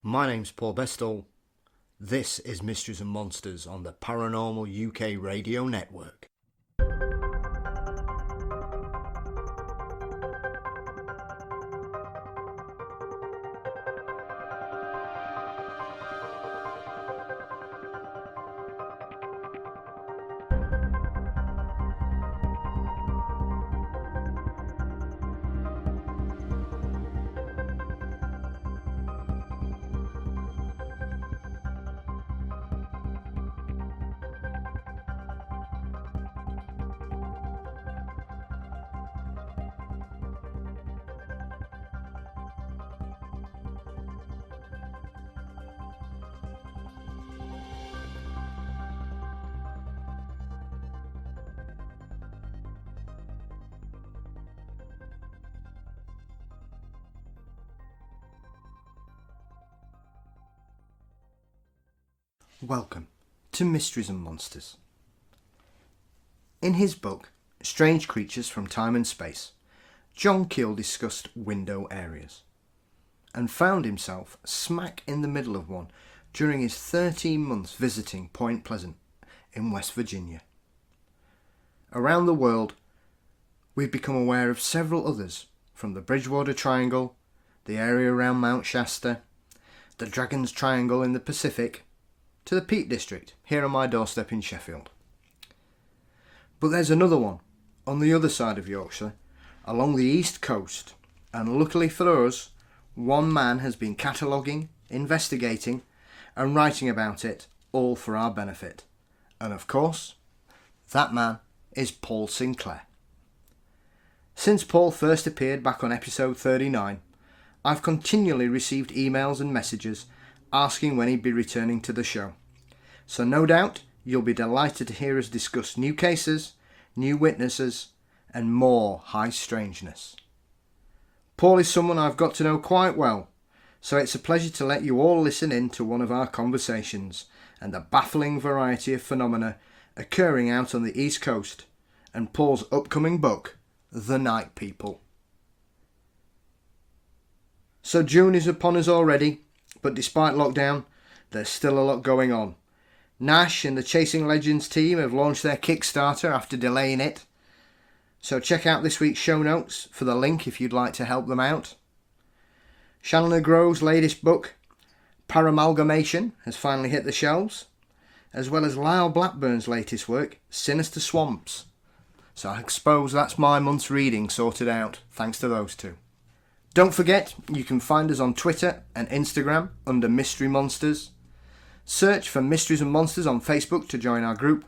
My name's Paul Bestall. This is Mysteries and Monsters on the Paranormal UK Radio Network. Welcome to Mysteries and Monsters. In his book, Strange Creatures from Time and Space, John Keel discussed window areas and found himself smack in the middle of one during his 13 months visiting Point Pleasant in West Virginia. Around the world, we've become aware of several others, from the Bridgewater Triangle, the area around Mount Shasta, the Dragon's Triangle in the Pacific, to the Peak District, here on my doorstep in Sheffield. But there's another one, on the other side of Yorkshire, along the east coast, and luckily for us, one man has been cataloguing, investigating, and writing about it, all for our benefit. And of course, that man is Paul Sinclair. Since Paul first appeared back on episode 39, I've continually received emails and messages asking when he'd be returning to the show. So no doubt you'll be delighted to hear us discuss new cases, new witnesses, and more high strangeness. Paul is someone I've got to know quite well, so it's a pleasure to let you all listen in to one of our conversations and the baffling variety of phenomena occurring out on the East Coast, and Paul's upcoming book, The Night People. So June is upon us already, but despite lockdown, there's still a lot going on. Nash and the Chasing Legends team have launched their Kickstarter after delaying it. So check out this week's show notes for the link if you'd like to help them out. Shannon Grove's latest book, Paramalgamation, has finally hit the shelves, as well as Lyle Blackburn's latest work, Sinister Swamps. So I suppose that's my month's reading sorted out, thanks to those two. Don't forget, you can find us on Twitter and Instagram under Mystery Monsters. Search for Mysteries and Monsters on Facebook to join our group.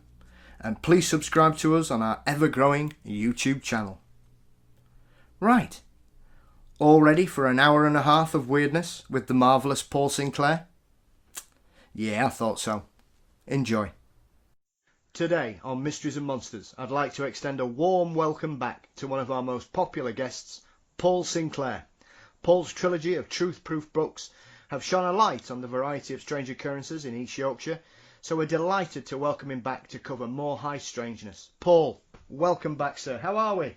And please subscribe to us on our ever-growing YouTube channel. Right. All ready for an hour and a half of weirdness with the marvellous Paul Sinclair? Yeah, I thought so. Enjoy. Today on Mysteries and Monsters, I'd like to extend a warm welcome back to one of our most popular guests, Paul Sinclair. Paul's trilogy of truth-proof books have shone a light on the variety of strange occurrences in East Yorkshire, so we're delighted to welcome him back to cover more high strangeness. Paul, welcome back, sir. How are we?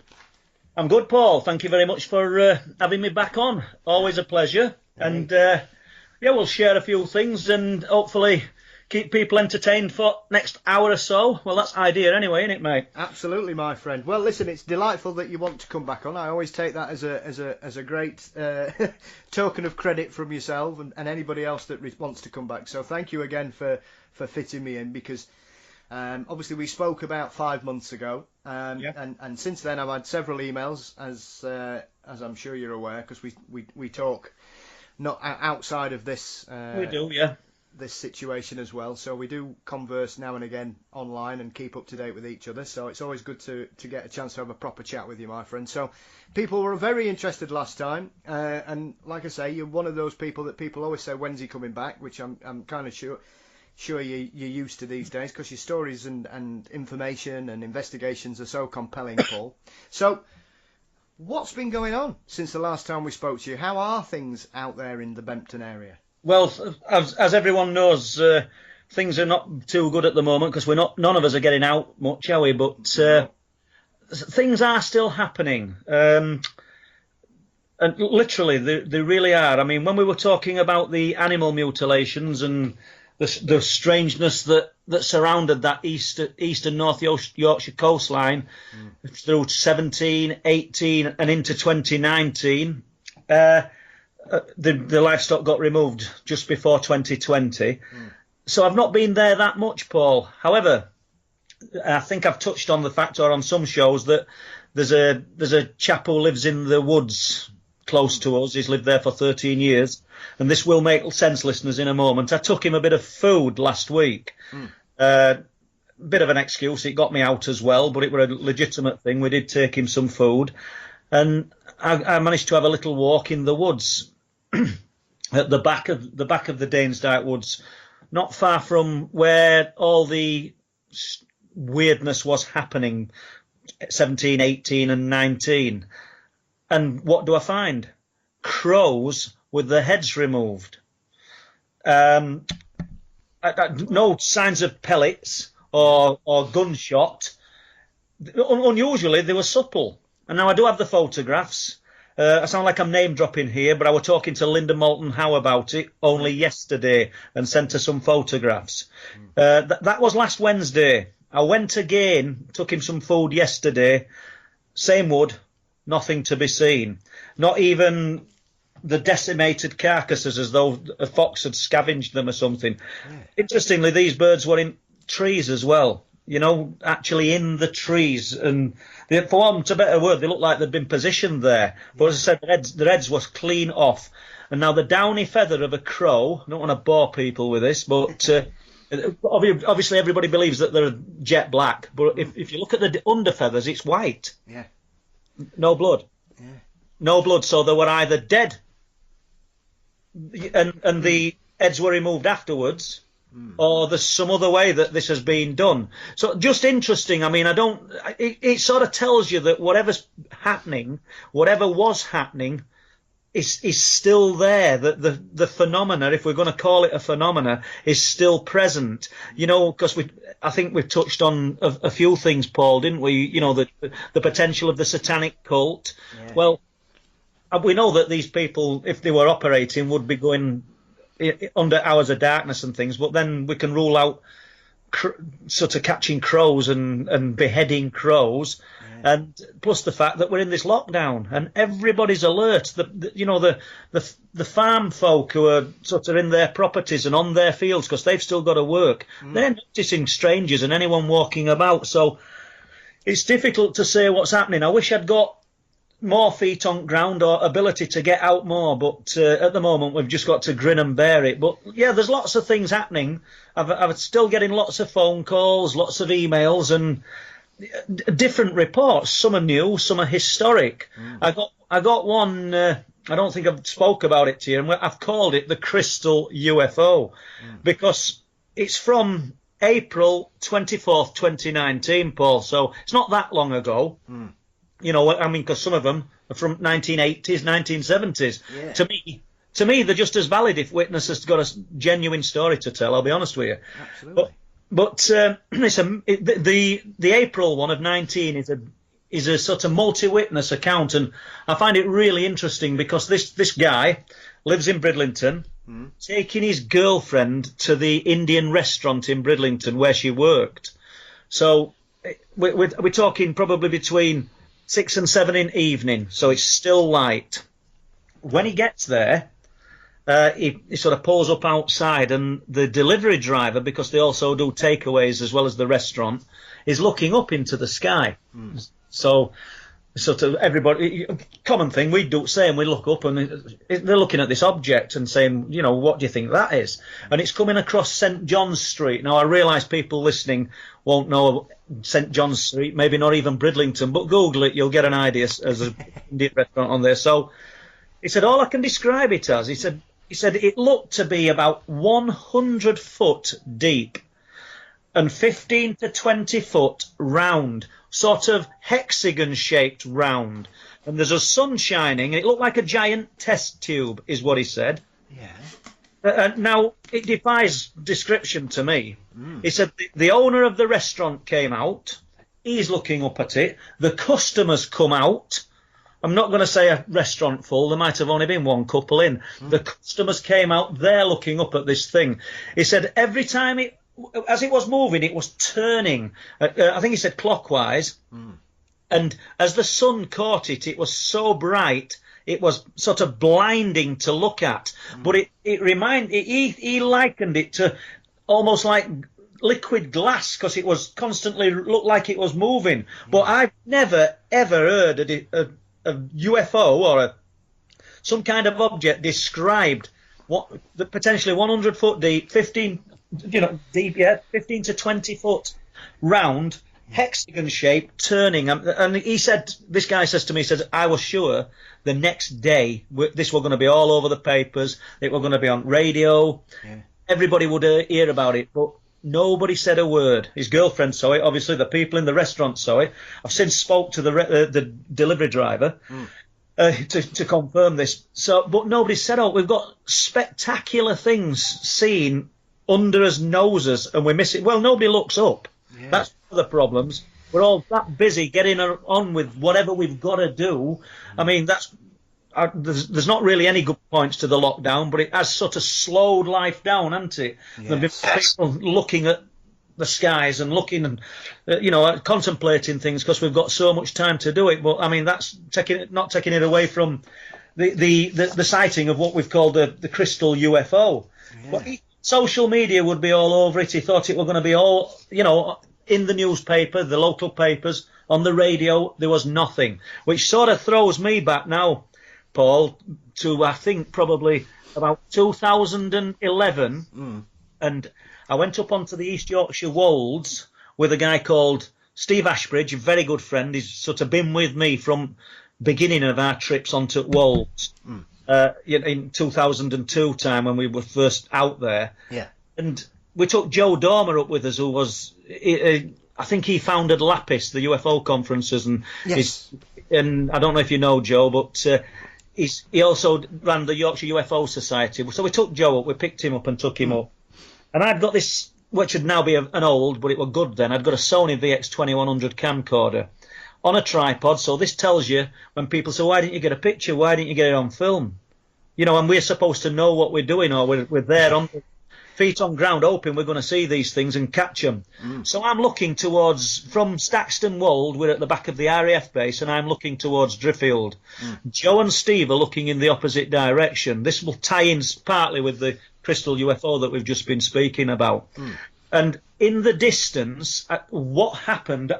I'm good, Paul. Thank you very much for having me back on. Always a pleasure. Hey. And we'll share a few things and hopefully keep people entertained for next hour or so. Well, that's the idea anyway, isn't it, mate? Absolutely, my friend. Well, listen, it's delightful that you want to come back on. I always take that as a great token of credit from yourself and anybody else that wants to come back. So thank you again for fitting me in, because obviously we spoke about 5 months ago, and since then I've had several emails, as I'm sure you're aware, because we talk not outside of this. We do, yeah. This situation as well, so we do converse now and again online and keep up to date with each other, so it's always good to get a chance to have a proper chat with you, my friend. So people were very interested last time, and like I say, you're one of those people that people always say, when's he coming back, which I'm kind of sure you're used to these days, because your stories and information and investigations are so compelling, Paul. So what's been going on since the last time we spoke to you? How are things out there in the Bempton area? Well, as everyone knows, things are not too good at the moment because none of us are getting out much, are we? But things are still happening. And literally, they really are. I mean, when we were talking about the animal mutilations and the strangeness that surrounded that East and North Yorkshire coastline through 17, 18 and into 2019, the livestock got removed just before 2020. So I've not been there that much, Paul. However, I think I've touched on the fact, or on some shows, that there's a chap who lives in the woods close to us. He's lived there for 13 years. And this will make sense, listeners, in a moment. I took him a bit of food last week. Bit of an excuse. It got me out as well, but it was a legitimate thing. We did take him some food. And I managed to have a little walk in the woods at the back of the Danesdyke Woods, not far from where all the weirdness was happening, 17, 18 and 19. And what do I find? Crows with their heads removed. No signs of pellets or gunshot. Unusually, they were supple. And now I do have the photographs. I sound like I'm name dropping here, but I was talking to Linda Moulton Howe about it only yesterday and sent her some photographs. That was last Wednesday. I went again, took him some food yesterday. Same wood, nothing to be seen. Not even the decimated carcasses, as though a fox had scavenged them or something. Yeah. Interestingly, these birds were in trees as well. You know, actually in the trees, and for want of a better word, they looked like they'd been positioned there. But as I said, their heads was clean off. And now the downy feather of a crow, I don't want to bore people with this, but obviously everybody believes that they're jet black. But if you look at the under feathers, it's white. Yeah. No blood. Yeah. No blood. So they were either dead, and the heads were removed afterwards, or there's some other way that this has been done. So just interesting. I mean, it sort of tells you that whatever's happening, whatever was happening, is still there. That the phenomena, if we're going to call it a phenomena, is still present. You know, because I think we've touched on a few things, Paul, didn't we? You know, the potential of the satanic cult. Yeah. Well, we know that these people, if they were operating, would be going under hours of darkness and things, but then we can rule out sort of catching crows and beheading crows, and plus the fact that we're in this lockdown and everybody's alert. The farm folk who are sort of in their properties and on their fields because they've still got to work, they're noticing strangers and anyone walking about. So it's difficult to say what's happening. I wish I'd got more feet on ground or ability to get out more, but at the moment we've just got to grin and bear it. But yeah, there's lots of things happening. I'm still getting lots of phone calls, lots of emails, and different reports. Some are new, some are historic. I got one. I don't think I've spoke about it to you, and I've called it the Crystal Ufo because it's from April 24th, 2019, Paul. So it's not that long ago. You know, I mean, because some of them are from 1980s, 1970s. Yeah. To me, they're just as valid if witness has got a genuine story to tell. I'll be honest with you. Absolutely. But the April one of 19 is a sort of multi-witness account, and I find it really interesting because this guy lives in Bridlington, taking his girlfriend to the Indian restaurant in Bridlington where she worked. So we're talking probably between 6 and 7 in the evening, so it's still light. When he gets there, he sort of pulls up outside, and the delivery driver, because they also do takeaways as well as the restaurant, is looking up into the sky. So sort of everybody, common thing, we do same, we look up and they're looking at this object and saying, you know, what do you think that is? And it's coming across St John's Street. Now I realise people listening won't know St John's Street, maybe not even Bridlington, but Google it, you'll get an idea as an Indian restaurant on there. So he said, all I can describe it as, he said it looked to be about 100 foot deep and 15 to 20 foot round, sort of hexagon-shaped round. And there's a sun shining, and it looked like a giant test tube, is what he said. Yeah. Now, it defies description to me. He said the owner of the restaurant came out, he's looking up at it, the customers come out, I'm not going to say a restaurant full. There might have only been one couple in. The customers came out there looking up at this thing. He said every time as it was moving, it was turning. I think he said clockwise. And as the sun caught it, it was so bright, it was sort of blinding to look at. But he likened it to almost like liquid glass, because it was constantly looked like it was moving. But I've never ever heard a UFO or some kind of object described the potentially 100 foot deep, 15 to 20 foot round, hexagon shape, turning. And this guy says to me, he says, I was sure the next day this was going to be all over the papers, it was going to be on radio, everybody would hear about it, but nobody said a word. His girlfriend saw it, obviously the people in the restaurant saw it. I've since spoke to the delivery driver to confirm this. But nobody said, we've got spectacular things seen under us noses and we miss it. Well, nobody looks up. Yeah. That's one of the problems. We're all that busy getting on with whatever we've got to do. I mean, there's not really any good points to the lockdown, but it has sort of slowed life down, hasn't it? Yes. There have been people looking at the skies and looking and contemplating things because we've got so much time to do it. But I mean, that's not taking it away from the sighting of what we've called the Crystal Ufo. Yeah. But social media would be all over it. He thought it were going to be all, in the newspaper, the local papers, on the radio. There was nothing, which sort of throws me back now, Paul, to I think probably about 2011, and I went up onto the East Yorkshire Wolds with a guy called Steve Ashbridge, a very good friend. He's sort of been with me from beginning of our trips onto Wolds. In 2002 time when we were first out there. Yeah. And we took Joe Dormer up with us, who was, I think he founded Lapis, the UFO conferences, and and I don't know if you know Joe, but he also ran the Yorkshire UFO Society. So we took Joe up, we picked him up and took him up. And I'd got this, which would now be an old, but it was good then. I'd got a Sony VX2100 camcorder on a tripod. So this tells you, when people say, why didn't you get a picture? Why didn't you get it on film? And we're supposed to know what we're doing, or we're there on feet on ground, hoping we're going to see these things and catch them. So I'm looking from Staxton Wold, we're at the back of the RAF base, and I'm looking towards Driffield. Joe and Steve are looking in the opposite direction. This will tie in partly with the Crystal UFO that we've just been speaking about. And in the distance, what happened,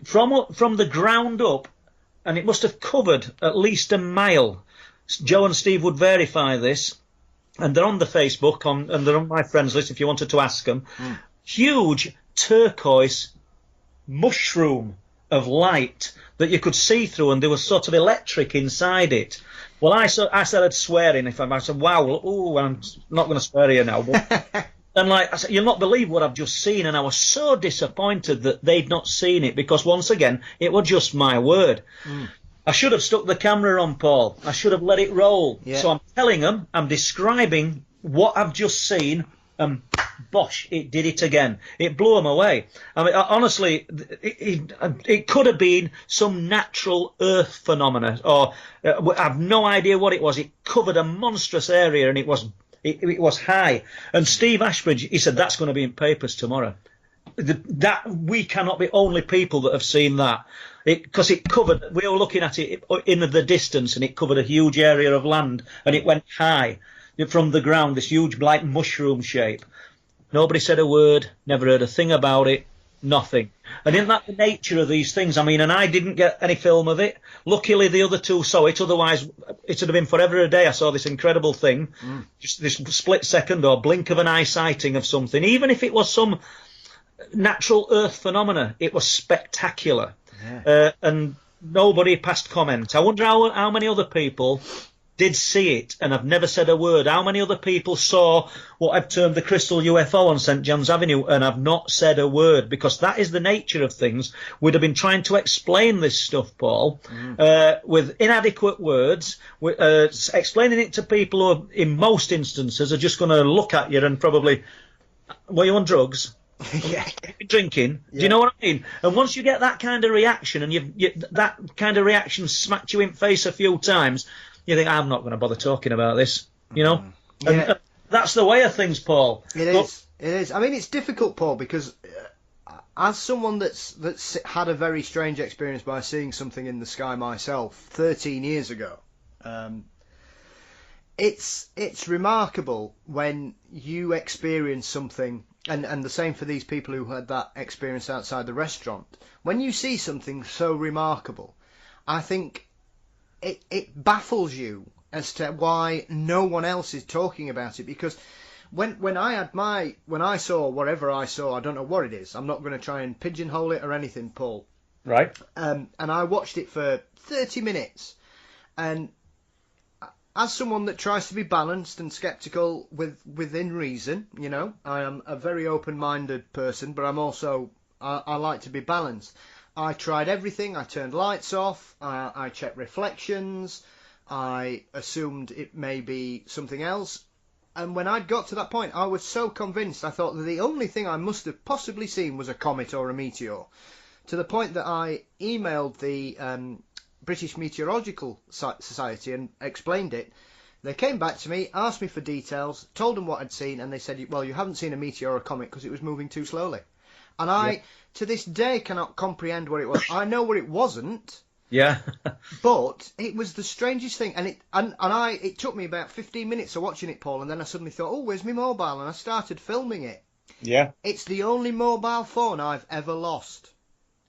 from the ground up, and it must have covered at least a mile. Joe and Steve would verify this, and they're on the Facebook, and they're on my friends list if you wanted to ask them. Huge turquoise mushroom of light that you could see through, and there was sort of electric inside it. Well, I started swearing. I said, wow, I'm not going to swear here now. But, and I said, you'll not believe what I've just seen. And I was so disappointed that they'd not seen it, because once again, it was just my word. I should have stuck the camera on, Paul. I should have let it roll. Yeah. So I'm telling them, I'm describing what I've just seen, and bosh, it did it again. It blew them away. I mean, honestly, it could have been some natural earth phenomena, or I've no idea what it was. It covered a monstrous area, and it was high. And Steve Ashbridge, he said, that's going to be in papers tomorrow. That we cannot be only people that have seen that, because it covered. We were looking at it in the distance, and it covered a huge area of land, and it went high from the ground. This huge, like mushroom shape. Nobody said a word. Never heard a thing about it. Nothing. And isn't that the nature of these things? I mean, and I didn't get any film of it. Luckily, the other two saw it. Otherwise, it would have been forever a day. I saw this incredible thing, just this split second or blink of an eye sighting of something. Even if it was some natural earth phenomena, it was spectacular. Yeah. And nobody passed comment. I wonder how many other people did see it and have never said a word. How many other people saw what I've termed the Crystal UFO on St John's Avenue and have not said a word? Because that is the nature of things. We'd have been trying to explain this stuff, Paul, with inadequate words, explaining it to people who, in most instances, are just going to look at you and probably, were you on drugs? Yeah. Drinking. Do you know what I mean? And once you get that kind of reaction, and that kind of reaction smacked you in the face a few times, you think, I'm not going to bother talking about this. You know? Yeah. And that's the way of things, Paul. It is. It is. I mean, it's difficult, Paul, because as someone that's had a very strange experience by seeing something in the sky myself 13 years ago, it's remarkable when you experience something, and the same for these people who had that experience outside the restaurant. When you see something so remarkable, I think it baffles you as to why no one else is talking about it, because when I saw whatever I saw, I don't know what it is. I'm not going to try and pigeonhole it or anything, Paul. Right. And I watched it for 30 minutes, and as someone that tries to be balanced and sceptical within reason, you know, I am a very open-minded person, but I'm also I like to be balanced. I tried everything. I turned lights off. I checked reflections. I assumed it may be something else. And when I got to that point, I was so convinced, I thought that the only thing I must have possibly seen was a comet or a meteor. To the point that I emailed the British Meteorological Society and explained it. They came back to me, asked me for details, told them what I'd seen, and they said, well, you haven't seen a meteor or a comet because it was moving too slowly. And I, to this day, cannot comprehend what it was. I know what it wasn't. Yeah. But it was the strangest thing, and it took me about 15 minutes of watching it, Paul, and then I suddenly thought, oh, where's my mobile? And I started filming it. Yeah. It's the only mobile phone I've ever lost.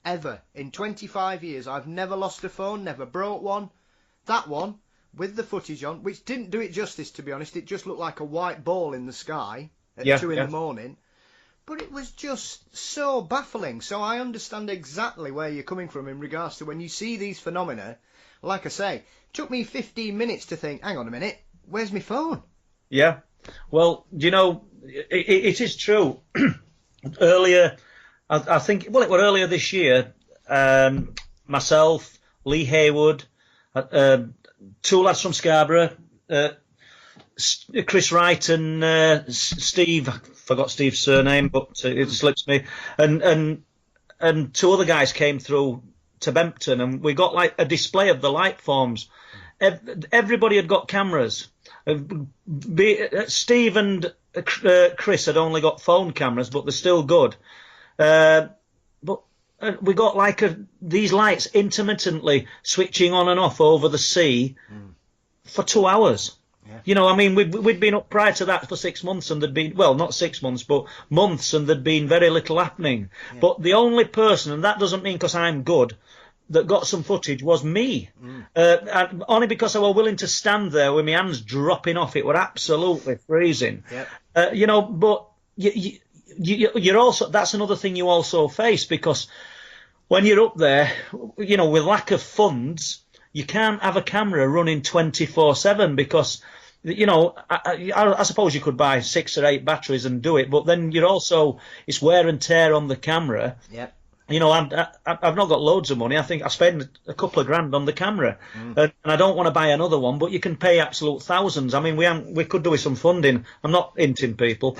Ever. In 25 years, I've never lost a phone, never broke one. That one, with the footage on, which didn't do it justice, to be honest. It just looked like a white ball in the sky at 2 in the morning. But it was just so baffling. So I understand exactly where you're coming from in regards to when you see these phenomena. Like I say, it took me 15 minutes to think, hang on a minute, where's my phone? Yeah. Well, you know, it is true. Earlier, I think, well, it was earlier this year, myself, Lee Haywood, two lads from Scarborough, Chris Wright and Steve, I forgot Steve's surname, but it slips me, and two other guys came through to Bempton, and we got like a display of the light forms. Everybody had got cameras. Steve and Chris had only got phone cameras, but they're still good. But we got like these lights intermittently switching on and off over the sea for 2 hours. Yeah. You know, I mean, we'd been up prior to that for 6 months, and there'd been, well, not 6 months, but months, and there'd been very little happening. Yeah. But the only person, and that doesn't mean because I'm good, that got some footage was me. Only because I was willing to stand there with my hands dropping off. It were absolutely freezing. Yep. You know, but you're also, that's another thing you also face, because when you're up there, you know, with lack of funds, you can't have a camera running 24/7 because, you know, I suppose you could buy 6 or 8 batteries and do it, but then you're also, it's wear and tear on the camera. Yep. You know, I've not got loads of money. I think I spend a couple of grand on the camera, and I don't want to buy another one. But you can pay absolute thousands. I mean, we could do with some funding. I'm not hinting people.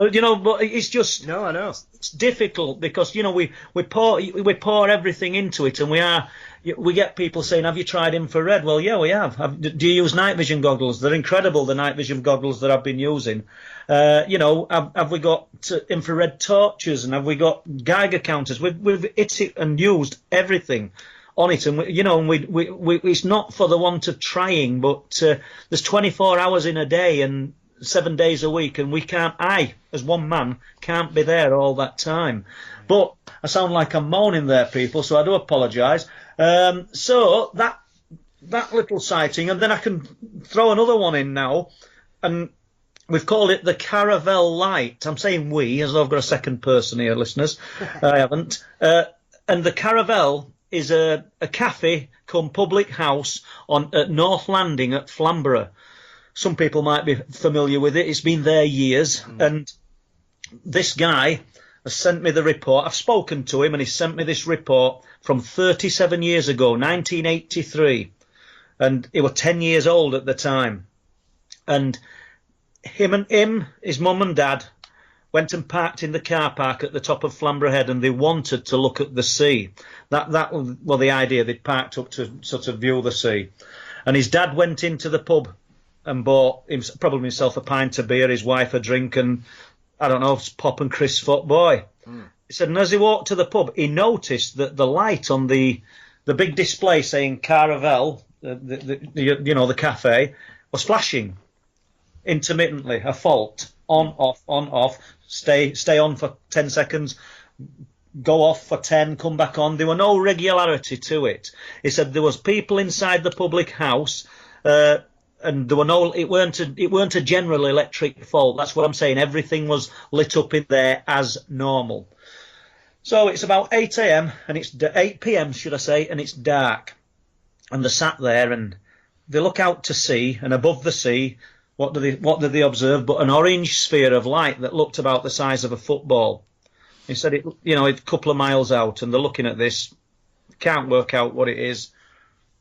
You know, but it's just, no, I know it's difficult because, you know, we pour everything into it, and we get people saying, have you tried infrared? Well, yeah, we have. Do you use night vision goggles? They're incredible, the night vision goggles that I've been using. You know, have we got infrared torches, and have we got Geiger counters? We've hit it and used everything on it, and it's not for the want of trying, but there's 24 hours in a day and 7 days a week, and I, as one man, can't be there all that time. But I sound like I'm moaning there, people, so I do apologise. So that little sighting, and then I can throw another one in now, and we've called it the Caravel Light. I'm saying we, as though I've got a second person here, listeners. I haven't. And the Caravel is a cafe cum public house at North Landing at Flamborough. Some people might be familiar with it. It's been there years. And this guy has sent me the report. I've spoken to him, and he sent me this report from 37 years ago, 1983. And he was 10 years old at the time. And his mum and dad went and parked in the car park at the top of Flamborough Head, and they wanted to look at the sea. That was, well, the idea. They parked up to sort of view the sea. And his dad went into the pub and bought probably himself a pint of beer, his wife a drink, and I don't know, Pop and Chris Footboy. He said, and as he walked to the pub, he noticed that the light on the big display saying Caravel, the cafe, was flashing intermittently, a fault, on, off, stay on for 10 seconds, go off for 10, come back on. There were no regularity to it. He said there was people inside the public house, and there were it weren't a general electric fault. That's what I'm saying. Everything was lit up in there as normal. So it's about 8 a.m. and it's 8 p.m. should I say, and it's dark. And they're sat there and they look out to sea, and above the sea, what do they observe but an orange sphere of light that looked about the size of a football. He said it's a couple of miles out, and they're looking at this, can't work out what it is.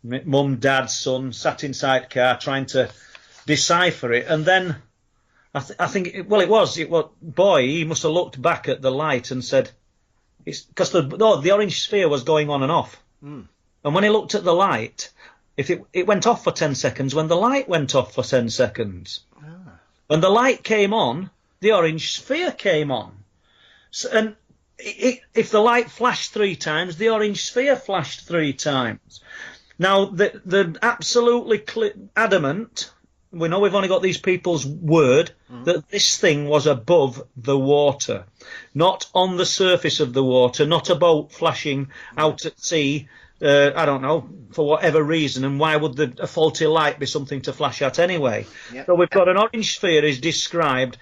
Mum, dad, son sat inside the car trying to decipher it, and then I think it was boy, he must have looked back at the light and said, it's because the orange sphere was going on and off. And when he looked at the light, if it went off for 10 seconds, when the light went off for 10 seconds. When the light came on, the orange sphere came on. So, and if the light flashed 3 times, the orange sphere flashed 3 times. Now, they're absolutely adamant, we know we've only got these people's word, that this thing was above the water, not on the surface of the water, not a boat flashing out at sea, I don't know, for whatever reason, and why would a faulty light be something to flash at anyway? Yep. So we've got an orange sphere is described,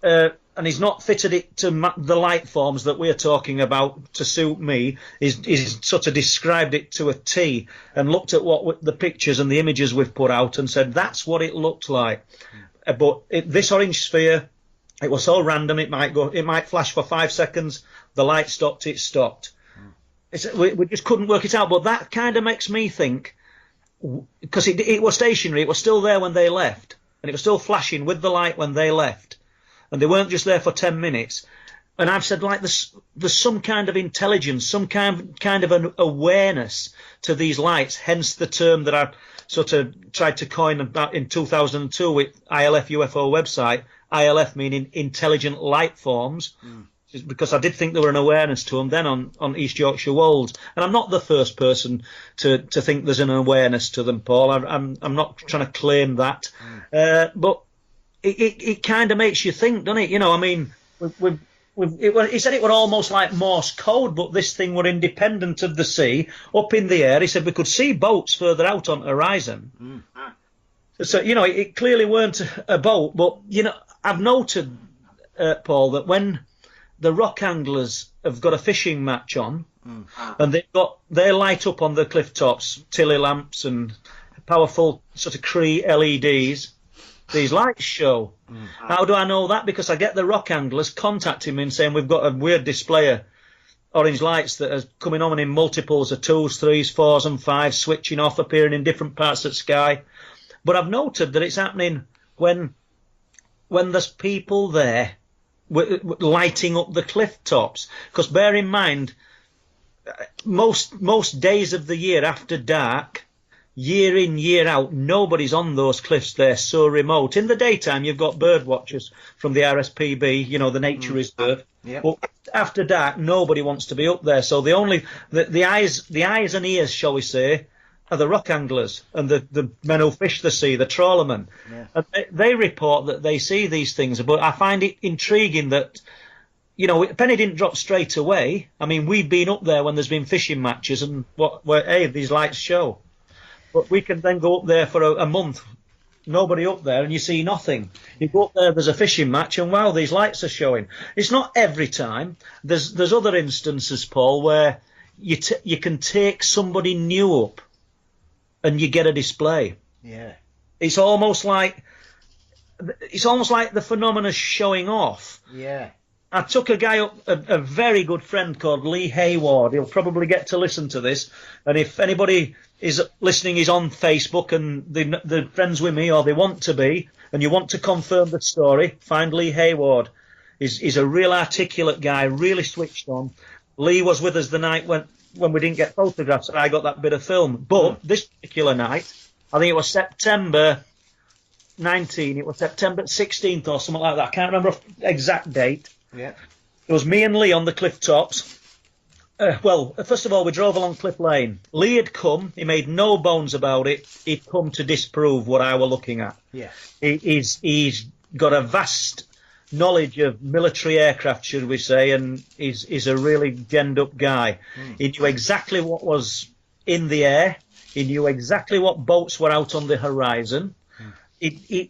and he's not fitted it to the light forms that we're talking about to suit me. He's sort of described it to a T and looked at what the pictures and the images we've put out and said that's what it looked like. But this orange sphere, it was so random. It might flash for 5 seconds. The light stopped. It stopped. We just couldn't work it out. But that kind of makes me think, because it was stationary. It was still there when they left, and it was still flashing with the light when they left. And they weren't just there for 10 minutes. And I've said, like, there's some kind of intelligence, some kind of an awareness to these lights, hence the term that I sort of tried to coin about in 2002 with ILF UFO website, ILF meaning intelligent light forms, because I did think there were an awareness to them then on East Yorkshire Wolds. And I'm not the first person to think there's an awareness to them, Paul. I'm not trying to claim that. But it kind of makes you think, doesn't it? I mean, he said it were almost like Morse code, but this thing were independent of the sea, up in the air. He said we could see boats further out on the horizon. So, it clearly weren't a boat, but, I've noted, Paul, that when the rock anglers have got a fishing match on, and they've got their light up on the cliff tops, Tilly lamps and powerful sort of Cree LEDs, these lights show. How do I know that? Because I get the rock anglers contacting me and saying we've got a weird display of orange lights that are coming on in multiples of 2s, 3s, 4s and 5s, switching off, appearing in different parts of the sky. But I've noted that it's happening when there's people there lighting up the cliff tops. Because bear in mind, most days of the year after dark, year in, year out, nobody's on those cliffs. They're so remote. In the daytime, you've got bird watchers from the RSPB, the nature reserve. Yep. But after dark, nobody wants to be up there. So the eyes and ears, shall we say, are the rock anglers and the men who fish the sea, the trawlermen. Yeah. And they report that they see these things. But I find it intriguing that, penny didn't drop straight away. I mean, we've been up there when there's been fishing matches and these lights show. But we can then go up there for a month, nobody up there, and you see nothing. You go up there, there's a fishing match, and wow, these lights are showing. It's not every time. There's other instances, Paul, where you can take somebody new up, and you get a display. Yeah. It's almost like the phenomena's showing off. Yeah. I took a guy up, a very good friend called Lee Hayward. He'll probably get to listen to this. And if anybody is listening, is on Facebook and they're friends with me or they want to be, and you want to confirm the story, find Lee Hayward. He's a real articulate guy, really switched on. Lee was with us the night when we didn't get photographs, and I got that bit of film. But this particular night, I think it was September 19, it was September 16th or something like that. I can't remember the exact date. Yeah. It was me and Lee on the cliff tops. Well, first of all, we drove along Cliff Lane. Lee had come. He made no bones about it. He'd come to disprove what I were looking at. Yeah. He's got a vast knowledge of military aircraft, should we say, and he's a really genned up guy. He knew exactly what was in the air. He knew exactly what boats were out on the horizon. He'd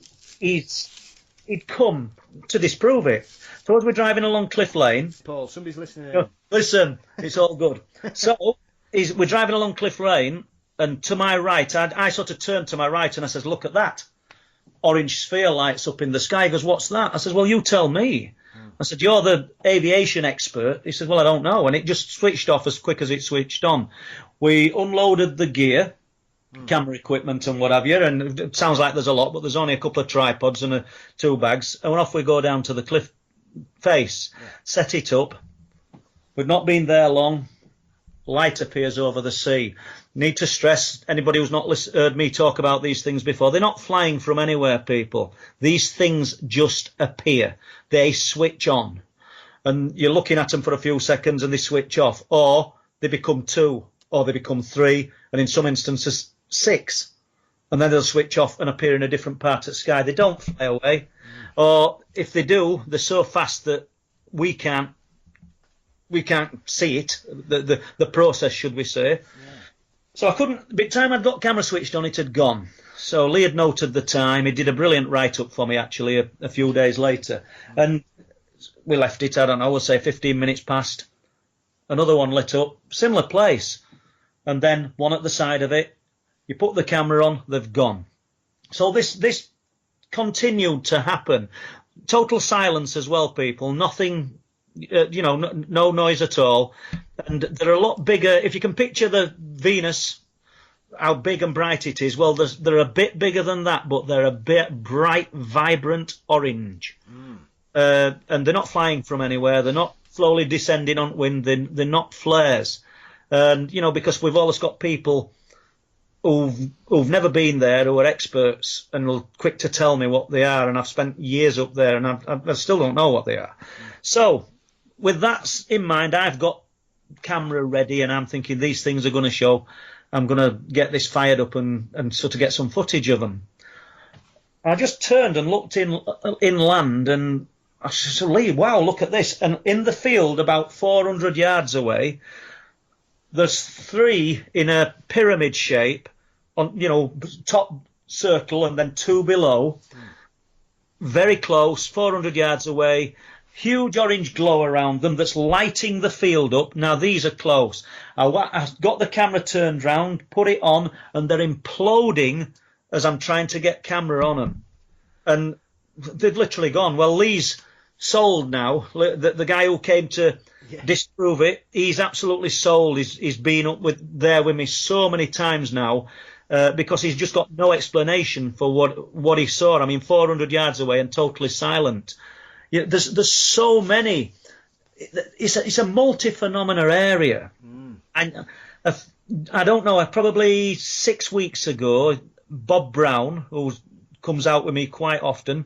come to disprove it. So as we're driving along Cliff Lane... Paul, somebody's listening. Listen, it's all good. So we're driving along Cliff Lane, and to my right, I sort of turned to my right, and I says, look at that. Orange sphere lights up in the sky. He goes, what's that? I says, well, you tell me. I said, you're the aviation expert. He said, well, I don't know. And it just switched off as quick as it switched on. We unloaded the gear, camera equipment and what have you, and it sounds like there's a lot, but there's only a couple of tripods and 2 bags, and off we go down to the cliff face, set it up. We've not been there long. Light appears over the sea. Need to stress, anybody who's not heard me talk about these things before, they're not flying from anywhere, people. These things just appear. They switch on. And you're looking at them for a few seconds and they switch off. Or they become 2, or they become 3, and in some instances 6. And then they'll switch off and appear in a different part of the sky. They don't fly away. Or if they do, they're so fast that we can't see it, the process, should we say. So I couldn't, by the time I'd got camera switched on, it had gone. So Lee had noted the time. He did a brilliant write-up for me, actually, a few days later. And we left it, I don't know, we'll say 15 minutes past. Another one lit up, similar place. And then one at the side of it. You put the camera on, they've gone. So this continued to happen. Total silence as well, people. Nothing, no noise at all. And they're a lot bigger. If you can picture the Venus, how big and bright it is, well, they're a bit bigger than that, but they're a bit bright, vibrant orange. And they're not flying from anywhere. They're not slowly descending on wind. They're not flares. And, because we've always got people who've never been there, who are experts and are quick to tell me what they are, and I've spent years up there and I still don't know what they are. So with that in mind, I've got camera ready and I'm thinking these things are going to show. I'm going to get this fired up and sort of get some footage of them. I just turned and looked inland and I said, Lee, wow, look at this. And in the field about 400 yards away, there's 3 in a pyramid shape on, top circle and then 2 below. Very close, 400 yards away. Huge orange glow around them that's lighting the field up. Now, these are close. I got the camera turned round, put it on, and they're imploding as I'm trying to get camera on them. And they've literally gone. Well, Lee's sold now. The guy who came to disprove it, he's absolutely sold. He's been up there with me so many times now because he's just got no explanation for what he saw. I mean, 400 yards away and totally silent. There's so many. It's a multi-phenomena area. And I don't know, probably 6 weeks ago, Bob Brown, who comes out with me quite often,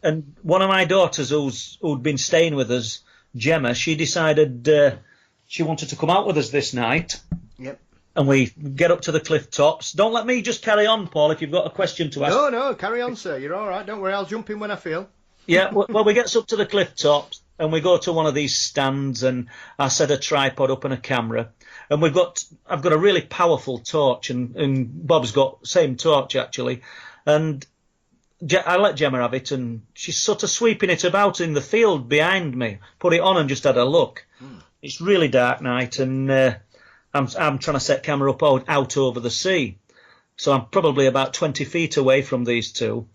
and one of my daughters who'd been staying with us, Gemma, she decided she wanted to come out with us this night. Yep. And we get up to the cliff tops. Don't let me just carry on, Paul, if you've got a question to ask. No, carry on, sir. You're all right. Don't worry. I'll jump in when I feel. Yeah, well, we get up to the cliff tops and we go to one of these stands and I set a tripod up and a camera. And I've got a really powerful torch and Bob's got same torch, actually. And I let Gemma have it, and she's sort of sweeping it about in the field behind me. Put it on and just had a look. It's really dark night, and I'm trying to set camera up out over the sea. So I'm probably about 20 feet away from these two.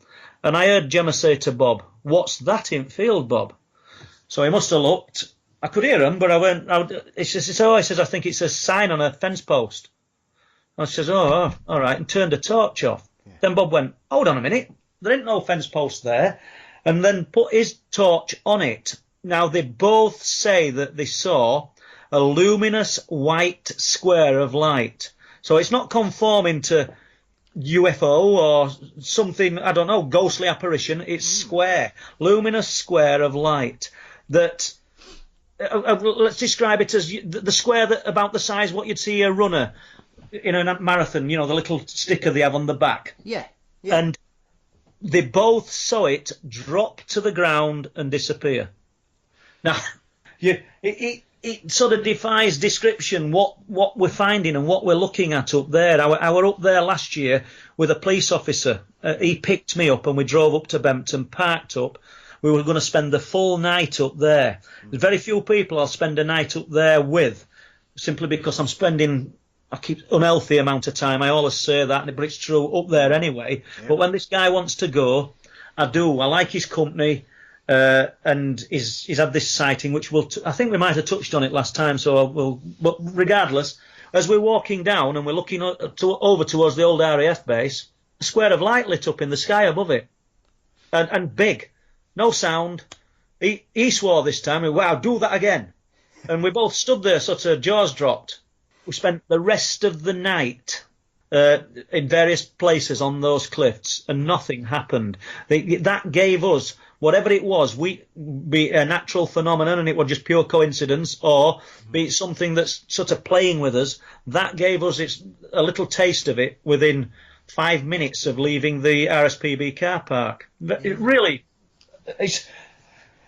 And I heard Gemma say to Bob, "What's that in field, Bob?" So he must have looked. I could hear him, but I went. He says, I think it's a sign on a fence post. I says, oh, all right, and turned the torch off. Yeah. Then Bob went, hold on a minute. There ain't no fence post there. and then put his torch on it. Now, they both say that they saw a luminous white square of light. So it's not conforming to UFO or something, I don't know, ghostly apparition. It's square, luminous square of light that, let's describe it as the square that about the size what you'd see a runner in a marathon, you know, the little sticker they have on the back. Yeah. Yeah. And they both saw it drop to the ground and disappear. Now, it sort of defies description what we're finding and what we're looking at up there. I were up there last year with a police officer. He picked me up and we drove up to Bempton, parked up. We were going to spend the full night up there. There's very few people I'll spend a night up there with, simply because I'm spending I keep unhealthy amount of time. I always say that, but it's true up there anyway. Yeah. But when this guy wants to go, I do. I like his company. And he's had this sighting, which I think we might have touched on it last time. So but regardless, as we're walking down and we're looking over towards the old RAF base, a square of light lit up in the sky above it, and big, no sound. He swore this time. Wow, do that again. And we both stood there, sort of jaws dropped. We spent the rest of the night in various places on those cliffs, and nothing happened. That gave us. Whatever it was, be a natural phenomenon and it was just pure coincidence, or be it something that's sort of playing with us, that gave us a little taste of it within 5 minutes of leaving the RSPB car park. It really,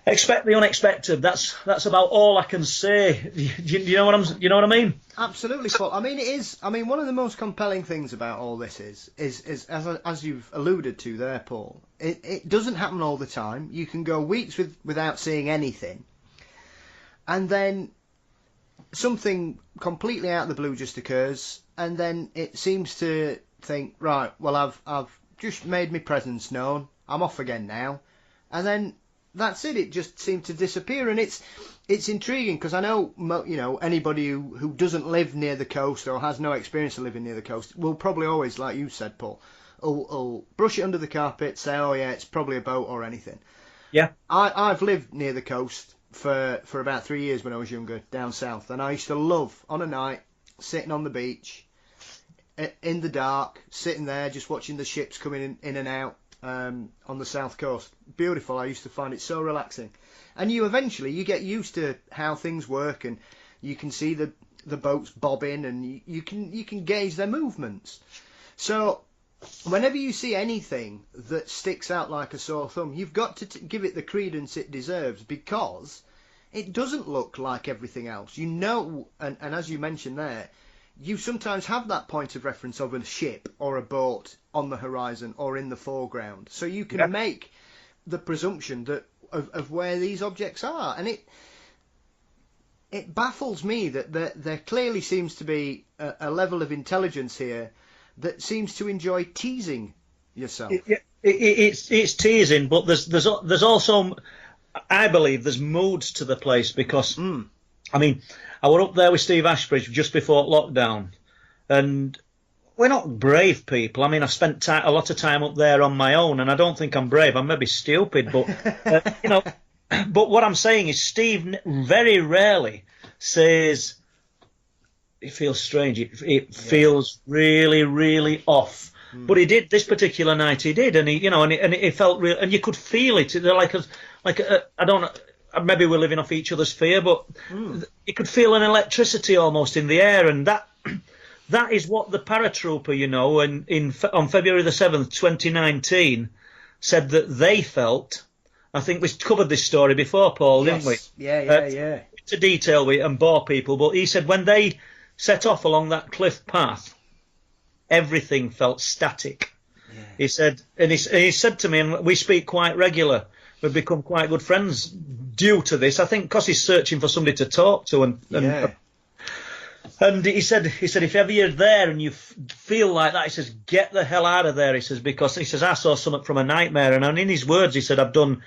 expect the unexpected. That's about all I can say. You know what I mean? Absolutely, Paul. I mean, it is. I mean, one of the most compelling things about all this is as you've alluded to there, Paul. It doesn't happen all the time. You can go weeks without seeing anything, and then something completely out of the blue just occurs, and then it seems to think, right, well, I've just made my presence known. I'm off again now, and then that's it. It just seemed to disappear, and it's intriguing because I know, you know, anybody who doesn't live near the coast or has no experience of living near the coast will probably always, like you said, Paul, will brush it under the carpet, say, oh yeah, it's probably a boat or anything. Yeah. I've lived near the coast for about 3 years when I was younger, down south, and I used to love, on a night, sitting on the beach, in the dark, sitting there, just watching the ships coming in and out on the south coast. Beautiful. I used to find it so relaxing. And you get used to how things work, and you can see the boats bobbing, and you can gauge their movements. So whenever you see anything that sticks out like a sore thumb, you've got to give it the credence it deserves, because it doesn't look like everything else. You know, and as you mentioned there, you sometimes have that point of reference of a ship or a boat on the horizon or in the foreground. So you can make the presumption that of where these objects are. And it baffles me that there clearly seems to be a level of intelligence here that seems to enjoy teasing yourself. It's teasing, but there's also, I believe, there's moods to the place, because I mean, I were up there with Steve Ashbridge just before lockdown, and we're not brave people. I mean, I've spent a lot of time up there on my own, and I don't think I'm brave. I'm maybe stupid, but you know. But what I'm saying is, Steve very rarely says it feels strange. It feels really, really off. But he did this particular night. He did, and it felt real, and you could feel it. Like I don't know. Maybe we're living off each other's fear, but you could feel an electricity almost in the air, and that is what the paratrooper, you know, on February the 7th, 2019, said that they felt. I think we covered this story before, Paul, didn't we? Yeah. To detail and bore people, but he said when they set off along that cliff path, everything felt static. Yeah. He said, and he said to me, and we speak quite regular. We've become quite good friends due to this. I think because he's searching for somebody to talk to, and he said if ever you're there and you feel like that, he says, get the hell out of there. He says, because he says I saw something from a nightmare, and in his words he said, I've done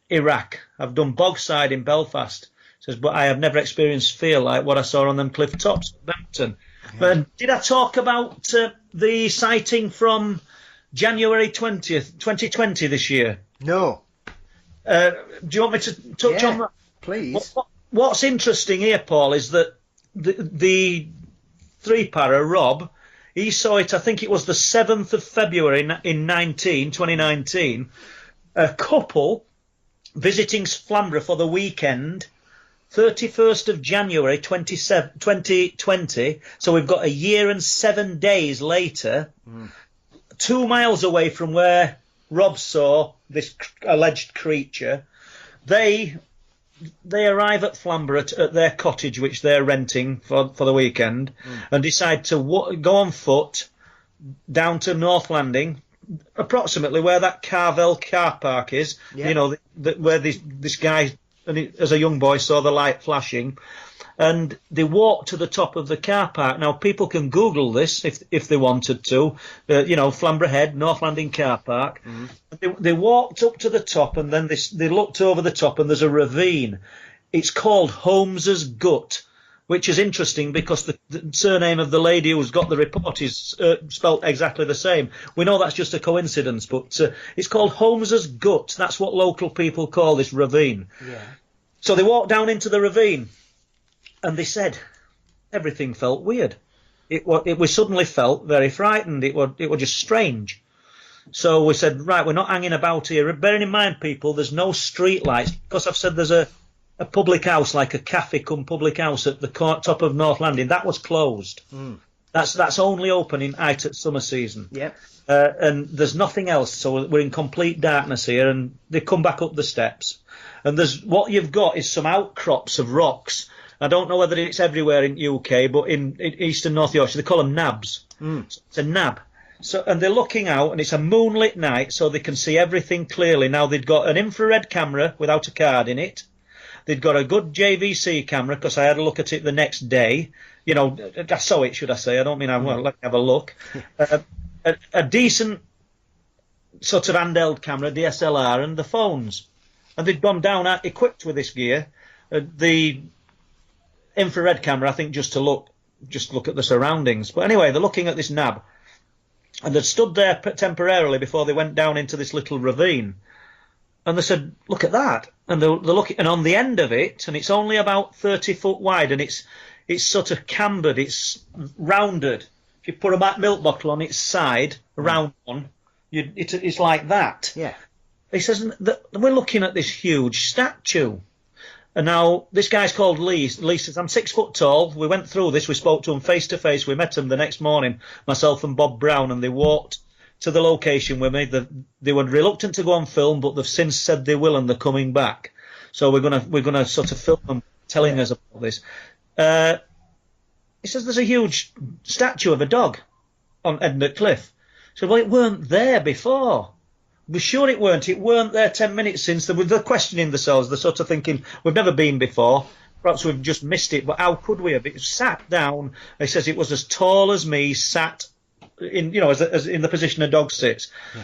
Iraq, I've done Bogside in Belfast. He says, but I have never experienced feel like what I saw on them cliff tops at Bampton. But did I talk about the sighting from January 20th, 2020 this year. No. Do you want me to touch on that? Please. What's interesting here, Paul, is that the three-para, Rob, he saw it, I think it was the 7th of February in 2019, a couple visiting Flamborough for the weekend, 31st of January 2020, so we've got a year and 7 days later, 2 miles away from where Rob saw this alleged creature. They arrive at Flamborough at their cottage, which they're renting for the weekend, and decide to go on foot down to North Landing, approximately where that Carvel car park is. Yeah. You know, where this guy, as a young boy, saw the light flashing. And they walked to the top of the car park. Now, people can Google this if they wanted to. Flamborough Head, North Landing car park. They walked up to the top, and then they looked over the top, and there's a ravine. It's called Holmes's Gut, which is interesting because the surname of the lady who's got the report is spelt exactly the same. We know that's just a coincidence, but it's called Holmes's Gut. That's what local people call this ravine. Yeah. So they walked down into the ravine. And they said everything felt weird. We suddenly felt very frightened. It was just strange. So we said, right, we're not hanging about here. Bearing in mind, people, there's no street lights. Because I've said there's a public house, like a cafe cum public house at the top of North Landing. That was closed. That's only open in height at summer season. Yep. And there's nothing else. So we're in complete darkness here. And they come back up the steps. And what you've got is some outcrops of rocks. I don't know whether it's everywhere in UK, but in East and North Yorkshire, they call them nabs. It's a nab. And they're looking out, and it's a moonlit night, so they can see everything clearly. Now, they'd got an infrared camera without a card in it. They'd got a good JVC camera, because I had a look at it the next day. You know, I saw it, should I say. I don't mean let me have a look. A decent sort of handheld camera, DSLR, and the phones. And they'd gone down equipped with this gear. The infrared camera, I think, just to look at the surroundings. But anyway, they're looking at this nab, and they'd stood there temporarily before they went down into this little ravine. And they said, "Look at that!" And they're looking, and on the end of it, and it's only about 30 foot wide, and it's sort of cambered, it's rounded. If you put a milk bottle on its side, a round one, it's like that. Yeah. He says, we're looking at this huge statue. And now, this guy's called Lee. Lee says, I'm 6 foot tall. We went through this. We spoke to him face to face. We met him the next morning, myself and Bob Brown, and they walked to the location with me. They were reluctant to go on film, but they've since said they will, and they're coming back. So we're gonna sort of film them telling us about this. He says there's a huge statue of a dog on Ednett Cliff. So, well, it weren't there before. We're sure it weren't. It weren't there 10 minutes since. They're questioning themselves. They're sort of thinking, we've never been before. Perhaps we've just missed it. But how could we have? It sat down. He says it was as tall as me, sat in, as in the position a dog sits. Yeah.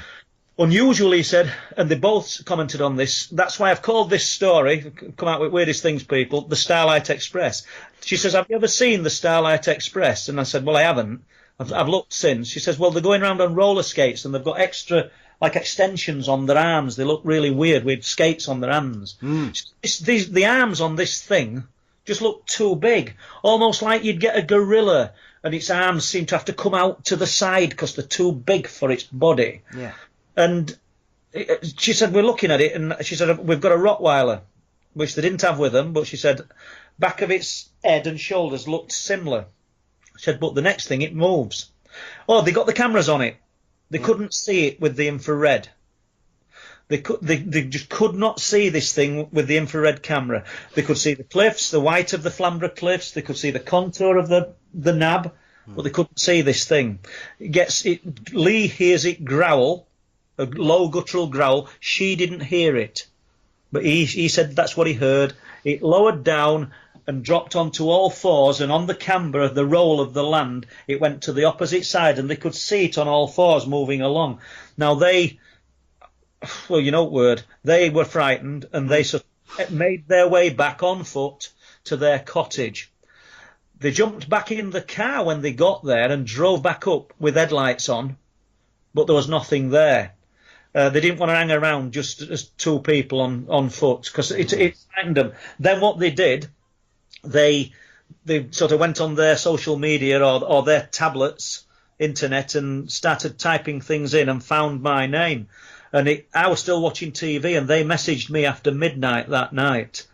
Unusual, he said, and they both commented on this. That's why I've called this story, come out with weirdest things, people, the Starlight Express. She says, have you ever seen the Starlight Express? And I said, well, I haven't. I've looked since. She says, well, they're going around on roller skates, and they've got extra extensions on their arms. They look really weird with skates on their hands. The arms on this thing just look too big, almost like you'd get a gorilla and its arms seem to have to come out to the side because they're too big for its body. Yeah. And she said, we're looking at it, and she said, we've got a Rottweiler, which they didn't have with them, but she said back of its head and shoulders looked similar. She said, but the next thing, it moves. Oh, they got the cameras on it. They couldn't see it with the infrared. They just could not see this thing with the infrared camera. They could see the cliffs, the white of the Flamborough cliffs. They could see the contour of the nab, but they couldn't see this thing. Lee hears it growl, a low guttural growl. She didn't hear it, but he said that's what he heard. It lowered down and dropped onto all fours, and on the camber of the roll of the land, it went to the opposite side, and they could see it on all fours moving along. Now they were frightened, and they sort of made their way back on foot to their cottage. They jumped back in the car when they got there and drove back up with headlights on, but there was nothing there. They didn't want to hang around just as two people on foot because it frightened them. Then what they did, they sort of went on their social media or their tablets, internet, and started typing things in and found my name. And I was still watching TV, and they messaged me after midnight that night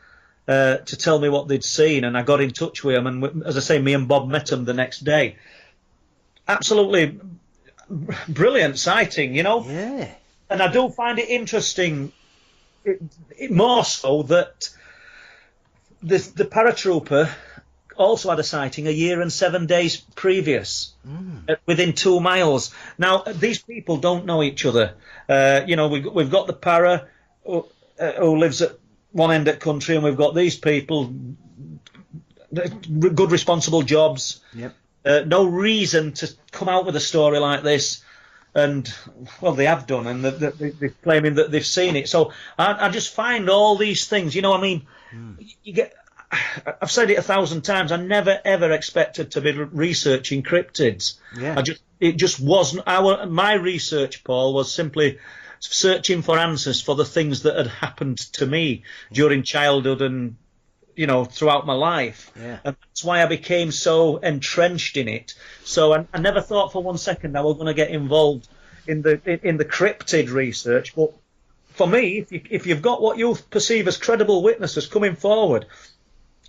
to tell me what they'd seen, and I got in touch with them. And as I say, me and Bob met them the next day. Absolutely brilliant sighting, you know. Yeah. And I do find it interesting, more so that the paratrooper also had a sighting a year and 7 days previous, within 2 miles. Now, these people don't know each other. You know, we've got the para who lives at one end of the country, and we've got these people, good, responsible jobs. Yep. No reason to come out with a story like this. And, well, they have done, and they're claiming that they've seen it. So I just find all these things, you know, I mean, you get... I've said it 1,000 times. I never ever expected to be researching cryptids. Yeah. It just wasn't my research, Paul, was simply searching for answers for the things that had happened to me during childhood and, you know, throughout my life. Yeah. And that's why I became so entrenched in it. So I never thought for 1 second I was going to get involved in the cryptid research. But for me, if you've got what you perceive as credible witnesses coming forward,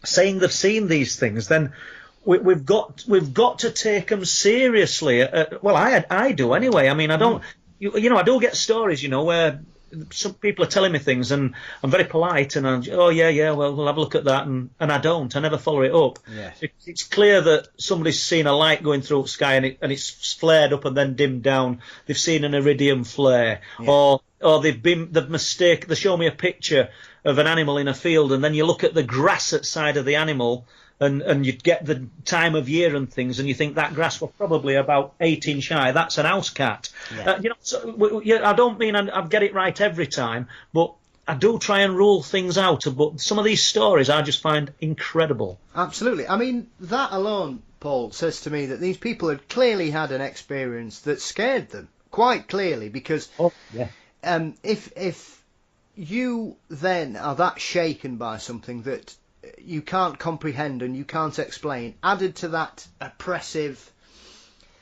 saying they've seen these things, then we've got to take them seriously. Well, I do anyway. I mean, I don't, you know, I do get stories, you know, where some people are telling me things, and I'm very polite, and well, we'll have a look at that, and I don't. I never follow it up. Yes. It's clear that somebody's seen a light going through the sky, and it's flared up and then dimmed down. They've seen an iridium flare, or they show me a picture of an animal in a field, and then you look at the grass outside of the animal, and you get the time of year and things, and you think that grass was probably about 8 inch high. That's an house cat. Yeah. You know, so, I don't mean I get it right every time, but I do try and rule things out. But some of these stories I just find incredible. Absolutely. I mean, that alone, Paul, says to me that these people had clearly had an experience that scared them, quite clearly, because if you then are that shaken by something that you can't comprehend and you can't explain, added to that oppressive,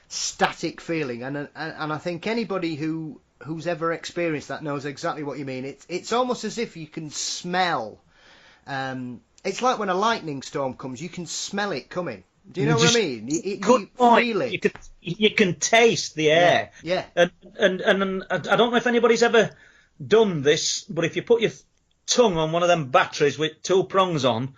static feeling, and I think anybody who's ever experienced that knows exactly what you mean. It's almost as if you can smell. It's like when a lightning storm comes, you can smell it coming. Do you know what I mean? You feel it. You can taste the air. Yeah. And I don't know if anybody's ever done this, but if you put your tongue on one of them batteries with 2 prongs on,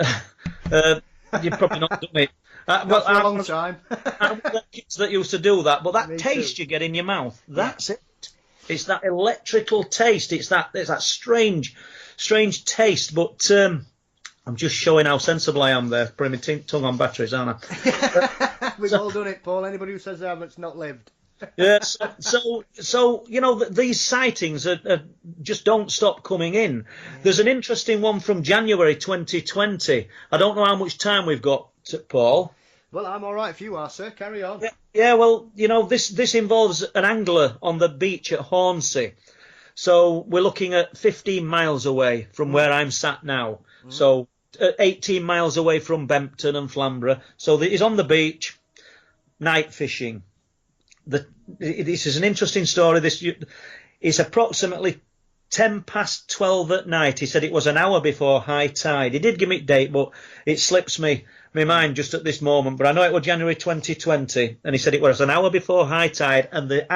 you've probably not done it. Well, for a long time. I the kids that used to do that, but that Me taste too. you get in your mouth, that's it. It's that electrical taste. It's that strange taste. But I'm just showing how sensible I am there, putting my tongue on batteries, aren't I? We've all done it, Paul. Anybody who says they haven't not lived. Yeah, so you know, these sightings are just don't stop coming in. There's an interesting one from January 2020. I don't know how much time we've got, Paul. Well, I'm all right if you are, sir. Carry on. Yeah. Well, you know, this involves an angler on the beach at Hornsey. So we're looking at 15 miles away from where I'm sat now. So 18 miles away from Bempton and Flamborough. So he's on the beach, night fishing. This is an interesting story. It's approximately 10 past 12 at night. He said it was an hour before high tide. He did give me a date, but it slips my mind just at this moment. But I know it was January 2020, and he said it was an hour before high tide, and the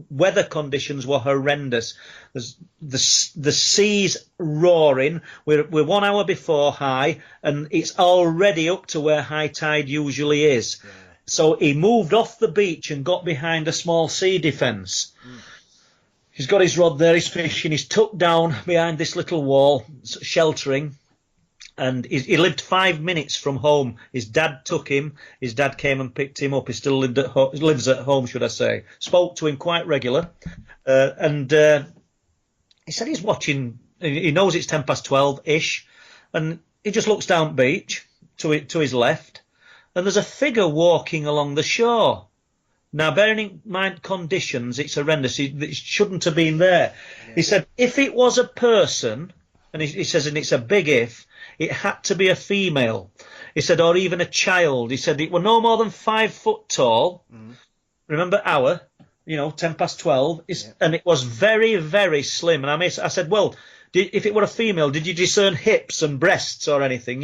weather conditions were horrendous. The sea's roaring. We're 1 hour before high, and it's already up to where high tide usually is. Yeah. So he moved off the beach and got behind a small sea defence. He's got his rod there, he's fishing, he's tucked down behind this little wall, sheltering, and he lived 5 minutes from home. His dad took him, his dad came and picked him up. He still lives at home, should I say. Spoke to him quite regular, and he said he's watching, he knows it's 10 past 12-ish, and he just looks down the beach to his left, and there's a figure walking along the shore. Now, bearing in mind conditions, it's horrendous. It shouldn't have been there. Yeah. He said, if it was a person, and he says, and it's a big if, it had to be a female. He said, or even a child. He said, it were no more than 5 foot tall. Remember, hour, 12, and it was very, very slim. And I said, well, if it were a female, did you discern hips and breasts or anything,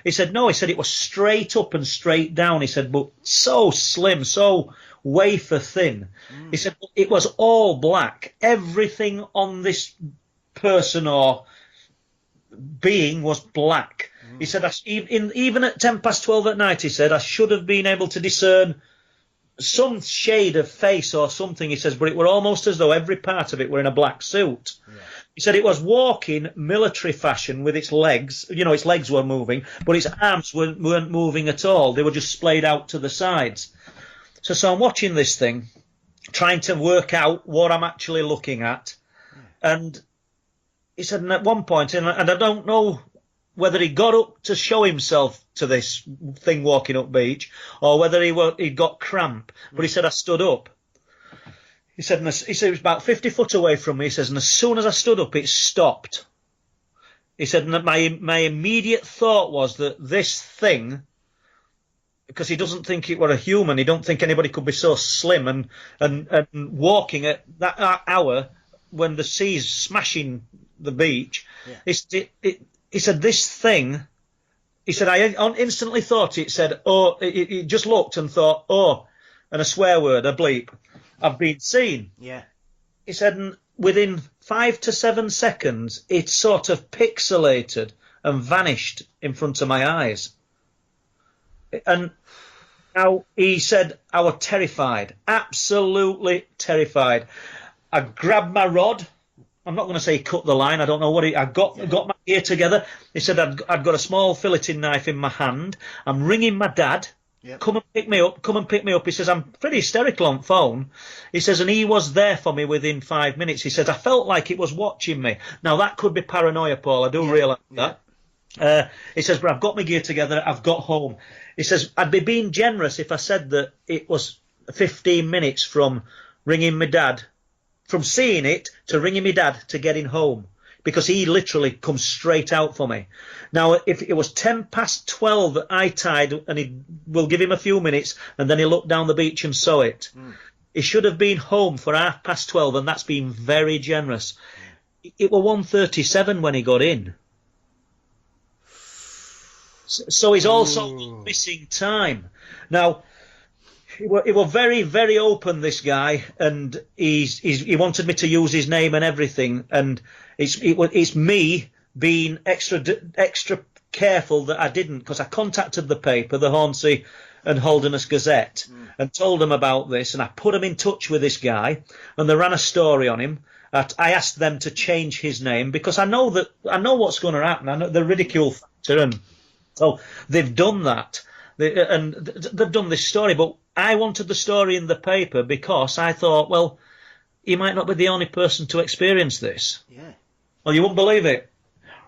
He said, no. He said, it was straight up and straight down. He said, but so slim, so wafer thin. He said, it was all black. Everything on this person or being was black. He said, even at 12 at night, he said, I should have been able to discern some shade of face or something. He says, but it were almost as though every part of it were in a black suit. Yeah. He said it was walking military fashion with its legs. Its legs were moving, but its arms weren't moving at all. They were just splayed out to the sides. So I'm watching this thing, trying to work out what I'm actually looking at. And he said, and at one point, and I don't know whether he got up to show himself to this thing walking up beach, or whether he got cramp. But he said, I stood up. He said it was about 50 foot away from me. He says, and as soon as I stood up, it stopped. He said, and my immediate thought was that this thing, because he doesn't think it were a human, he don't think anybody could be so slim and walking at that hour when the sea's smashing the beach. Yeah. He said, this thing, he said, I instantly thought it said, oh, it just looked and thought, oh, and a swear word, a bleep, I've been seen. Yeah. He said, and within 5 to 7 seconds, it sort of pixelated and vanished in front of my eyes. And now he said, I was terrified, absolutely terrified. I grabbed my rod. I'm not going to say he cut the line. I don't know what I got my gear together. He said, I'd got a small filleting knife in my hand. I'm ringing my dad. Yep. Come and pick me up. He says, I'm pretty hysterical on phone. He says, and he was there for me within 5 minutes. He says, I felt like it was watching me. Now, that could be paranoia, Paul. I do realise that. He says, but I've got my gear together. I've got home. He says, I'd be being generous if I said that it was 15 minutes from ringing my dad, from seeing it to ringing my dad to getting home, because he literally comes straight out for me. Now, if it was 12 that I tied, and we'll give him a few minutes, and then he looked down the beach and saw it. He should have been home for 12:30, and that's been very generous. It were 1:37 when he got in. So he's also missing time. Now, he were very, very open, this guy, and he wanted me to use his name and everything, and it's me being extra careful that I didn't, because I contacted the paper, the Hornsey and Holderness Gazette, and told them about this, and I put them in touch with this guy, and they ran a story on him. I asked them to change his name, because I know what's going to happen. I know the ridicule factor, and so they've done that. They've done this story, but I wanted the story in the paper because I thought, well, he might not be the only person to experience this. Yeah. Well, you wouldn't believe it.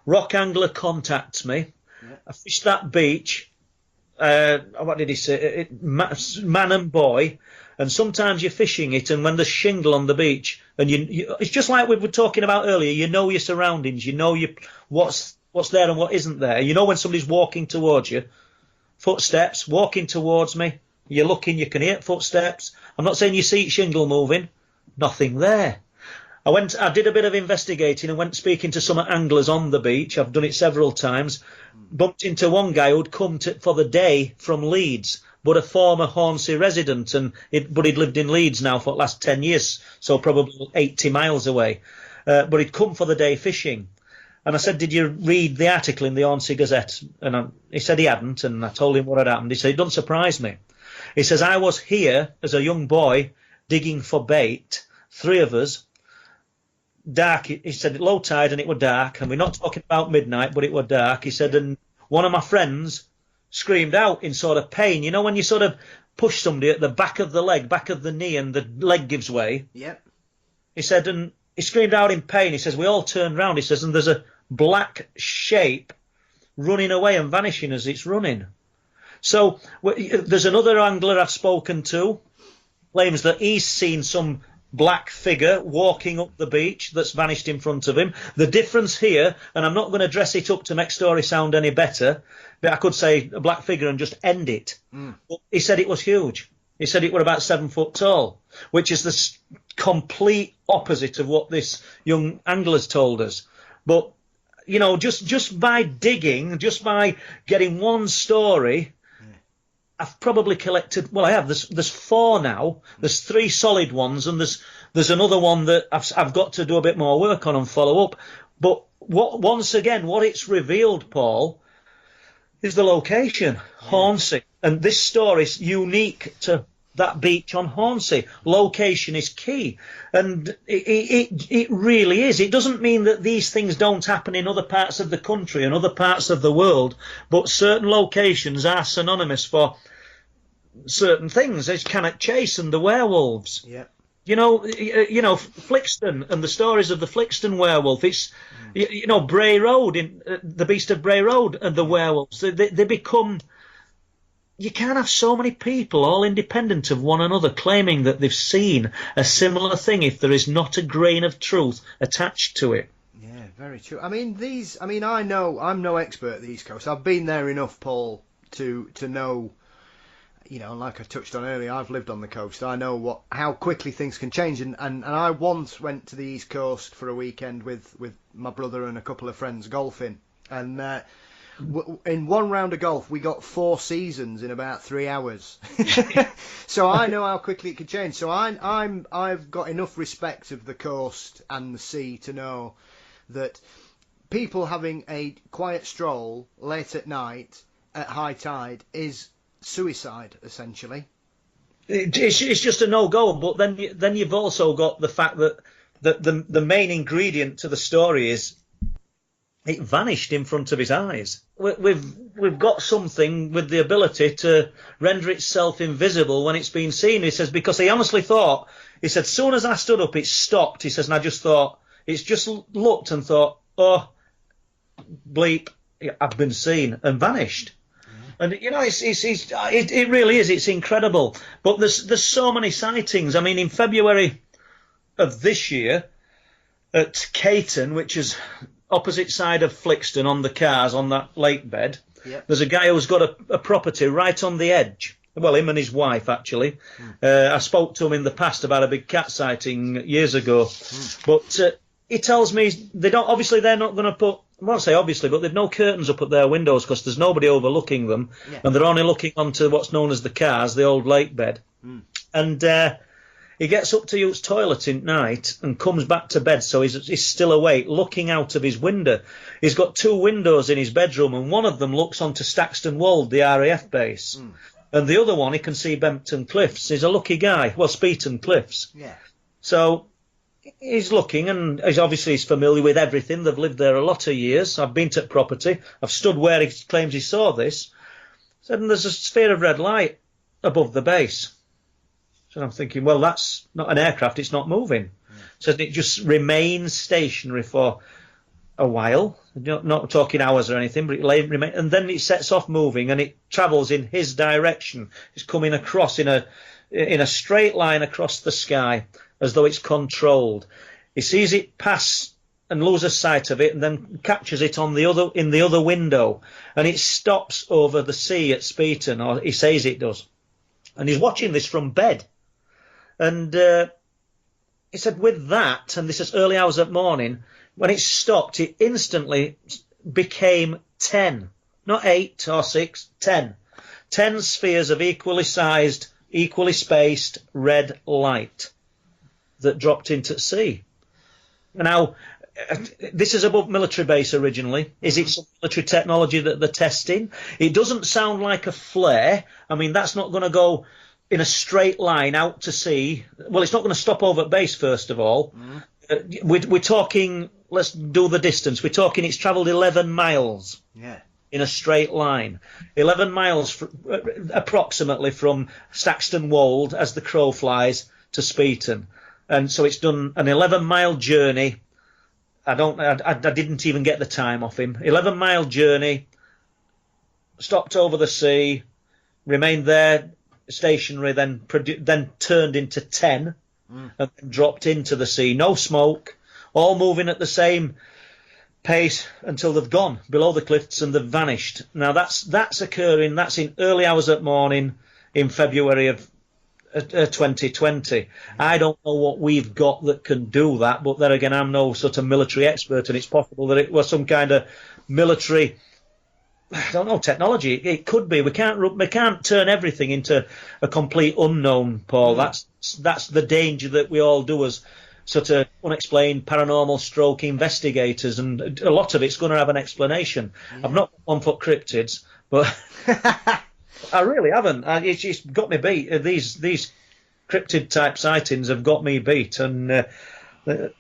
Rock angler contacts me. Yeah. I fished that beach. What did he say? Man and boy. And sometimes you're fishing it, and when there's shingle on the beach, and it's just like we were talking about earlier. You know your surroundings. You know what's there and what isn't there. You know when somebody's walking towards you. Footsteps walking towards me. You're looking, you can hear footsteps. I'm not saying you see shingle moving. Nothing there. I did a bit of investigating and went speaking to some anglers on the beach. I've done it several times. Bumped into one guy who'd come for the day from Leeds, but a former Hornsey resident, but he'd lived in Leeds now for the last 10 years, so probably 80 miles away. But he'd come for the day fishing. And I said, did you read the article in the Hornsey Gazette? And he said he hadn't, and I told him what had happened. He said, it doesn't surprise me. He says, I was here as a young boy digging for bait, 3 of us, dark. He said, low tide and it were dark, and we're not talking about midnight, but it were dark. He said, and one of my friends screamed out in sort of pain. You know when you sort of push somebody at the back of the leg, back of the knee, and the leg gives way? Yep. He said, and he screamed out in pain. He says, we all turned round. He says, and there's a black shape running away and vanishing as it's running. So there's another angler I've spoken to. claims that he's seen some black figure walking up the beach that's vanished in front of him. The difference here, and I'm not going to dress it up to make story sound any better, but I could say a black figure and just end it. But he said it was huge. He said it were about 7 foot tall, which is the complete opposite of what this young angler's told us. But, you know, just by digging, just by getting one story, I've probably collected. Well, I have. There's 4 now. There's 3 solid ones, and there's another one that I've got to do a bit more work on and follow up. But once again, what it's revealed, Paul, is the location, Hornsey, and this story is unique to that beach on Hornsey. Location is key, and it really is. It doesn't mean that these things don't happen in other parts of the country and other parts of the world, but certain locations are synonymous for certain things. There's Cannock Chase and the werewolves. Yeah. You know, Flixton and the stories of the Flixton werewolf. It's, Bray Road, in the Beast of Bray Road and the werewolves. They become. You can't have so many people, all independent of one another, claiming that they've seen a similar thing if there is not a grain of truth attached to it. Yeah, very true. I mean, I know I'm no expert at the East Coast. I've been there enough, Paul, to know. You know, like I touched on earlier, I've lived on the coast. I know how quickly things can change. And I once went to the East Coast for a weekend with my brother and a couple of friends golfing. And in one round of golf, we got 4 seasons in about 3 hours. So I know how quickly it could change. So I've got enough respect of the coast and the sea to know that people having a quiet stroll late at night at high tide is suicide, essentially. It's just a no-go. But then you've also got the fact that the main ingredient to the story is it vanished in front of his eyes. We've got something with the ability to render itself invisible when it's been seen. He says, because he honestly thought, he said, soon as I stood up, it stopped. He says, and I just thought, it's just looked and thought, oh, bleep, I've been seen, and vanished. And it really is. It's incredible. But there's so many sightings. I mean, in February of this year, at Caton, which is opposite side of Flixton on the cars on that lake bed, there's a guy who's got a property right on the edge. Well, him and his wife, actually. I spoke to him in the past about a big cat sighting years ago. But he tells me they're not going to put, I won't say obviously, but they've no curtains up at their windows because there's nobody overlooking them, and they're only looking onto what's known as the cars, the old lake bed. And he gets up to use toilet at night and comes back to bed, so he's still awake, looking out of his window. He's got 2 windows in his bedroom, and one of them looks onto Staxton Wold, the RAF base, and the other one he can see Bempton Cliffs. He's a lucky guy. Well, Speeton Cliffs. Yeah. So he's looking, and he's familiar with everything. They've lived there a lot of years. I've been to the property. I've stood where he claims he saw this. Said, and there's a sphere of red light above the base. So I'm thinking, well, that's not an aircraft. It's not moving. Said it just remains stationary for a while. Not talking hours or anything, but it remains, and then it sets off moving, and it travels in his direction. It's coming across in a straight line across the sky, as though it's controlled. He sees it pass and loses sight of it, and then captures it in the other window, and it stops over the sea at Speeton, or he says it does. And he's watching this from bed, and he said with that, and this is early hours of morning, when it stopped, it instantly became 10, not 8 or 6, 10. 10 spheres of equally sized, equally spaced red light that dropped into the sea. Now, this is above military base originally. Is it some military technology that they're testing? It doesn't sound like a flare. I mean, that's not going to go in a straight line out to sea. Well, it's not going to stop over at base, first of all. We're talking, let's do the distance. We're talking it's travelled 11 miles. Yeah. In a straight line. 11 miles approximately from Staxton Wold, as the crow flies, to Speeton. And so it's done an 11-mile journey. I didn't even get the time off him. 11-mile journey, stopped over the sea, remained there stationary, then turned into 10 and then dropped into the sea. No smoke, all moving at the same pace until they've gone below the cliffs and they've vanished. Now that's occurring. That's in early hours at morning in February of 2020. I don't know what we've got that can do that, but there again, I'm no sort of military expert, and it's possible that it was some kind of military, I don't know, technology. It could be. We can't turn everything into a complete unknown, Paul. That's the danger that we all do as sort of unexplained paranormal stroke investigators, and a lot of it's going to have an explanation. I've not got 1 foot cryptids, but I really haven't. It's just got me beat. These cryptid type sightings have got me beat, and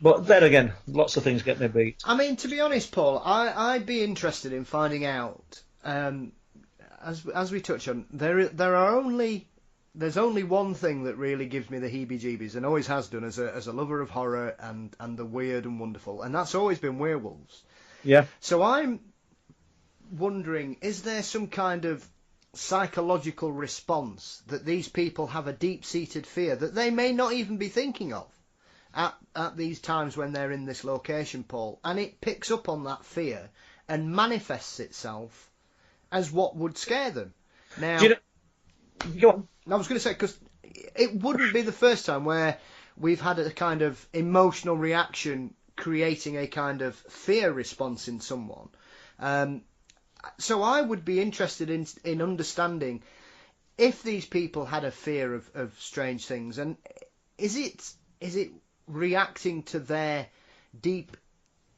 but then again, lots of things get me beat. I mean, to be honest, Paul, I'd be interested in finding out. As we touch on, there's only one thing that really gives me the heebie-jeebies, and always has done as a lover of horror and the weird and wonderful, and that's always been werewolves. Yeah. So I'm wondering, is there some kind of psychological response that these people have a deep-seated fear that they may not even be thinking of at these times when they're in this location, Paul, and it picks up on that fear and manifests itself as what would scare them? Now, go on. I was going to say, because it wouldn't be the first time where we've had a kind of emotional reaction creating a kind of fear response in someone. So I would be interested in understanding if these people had a fear of strange things, and is it reacting to their deep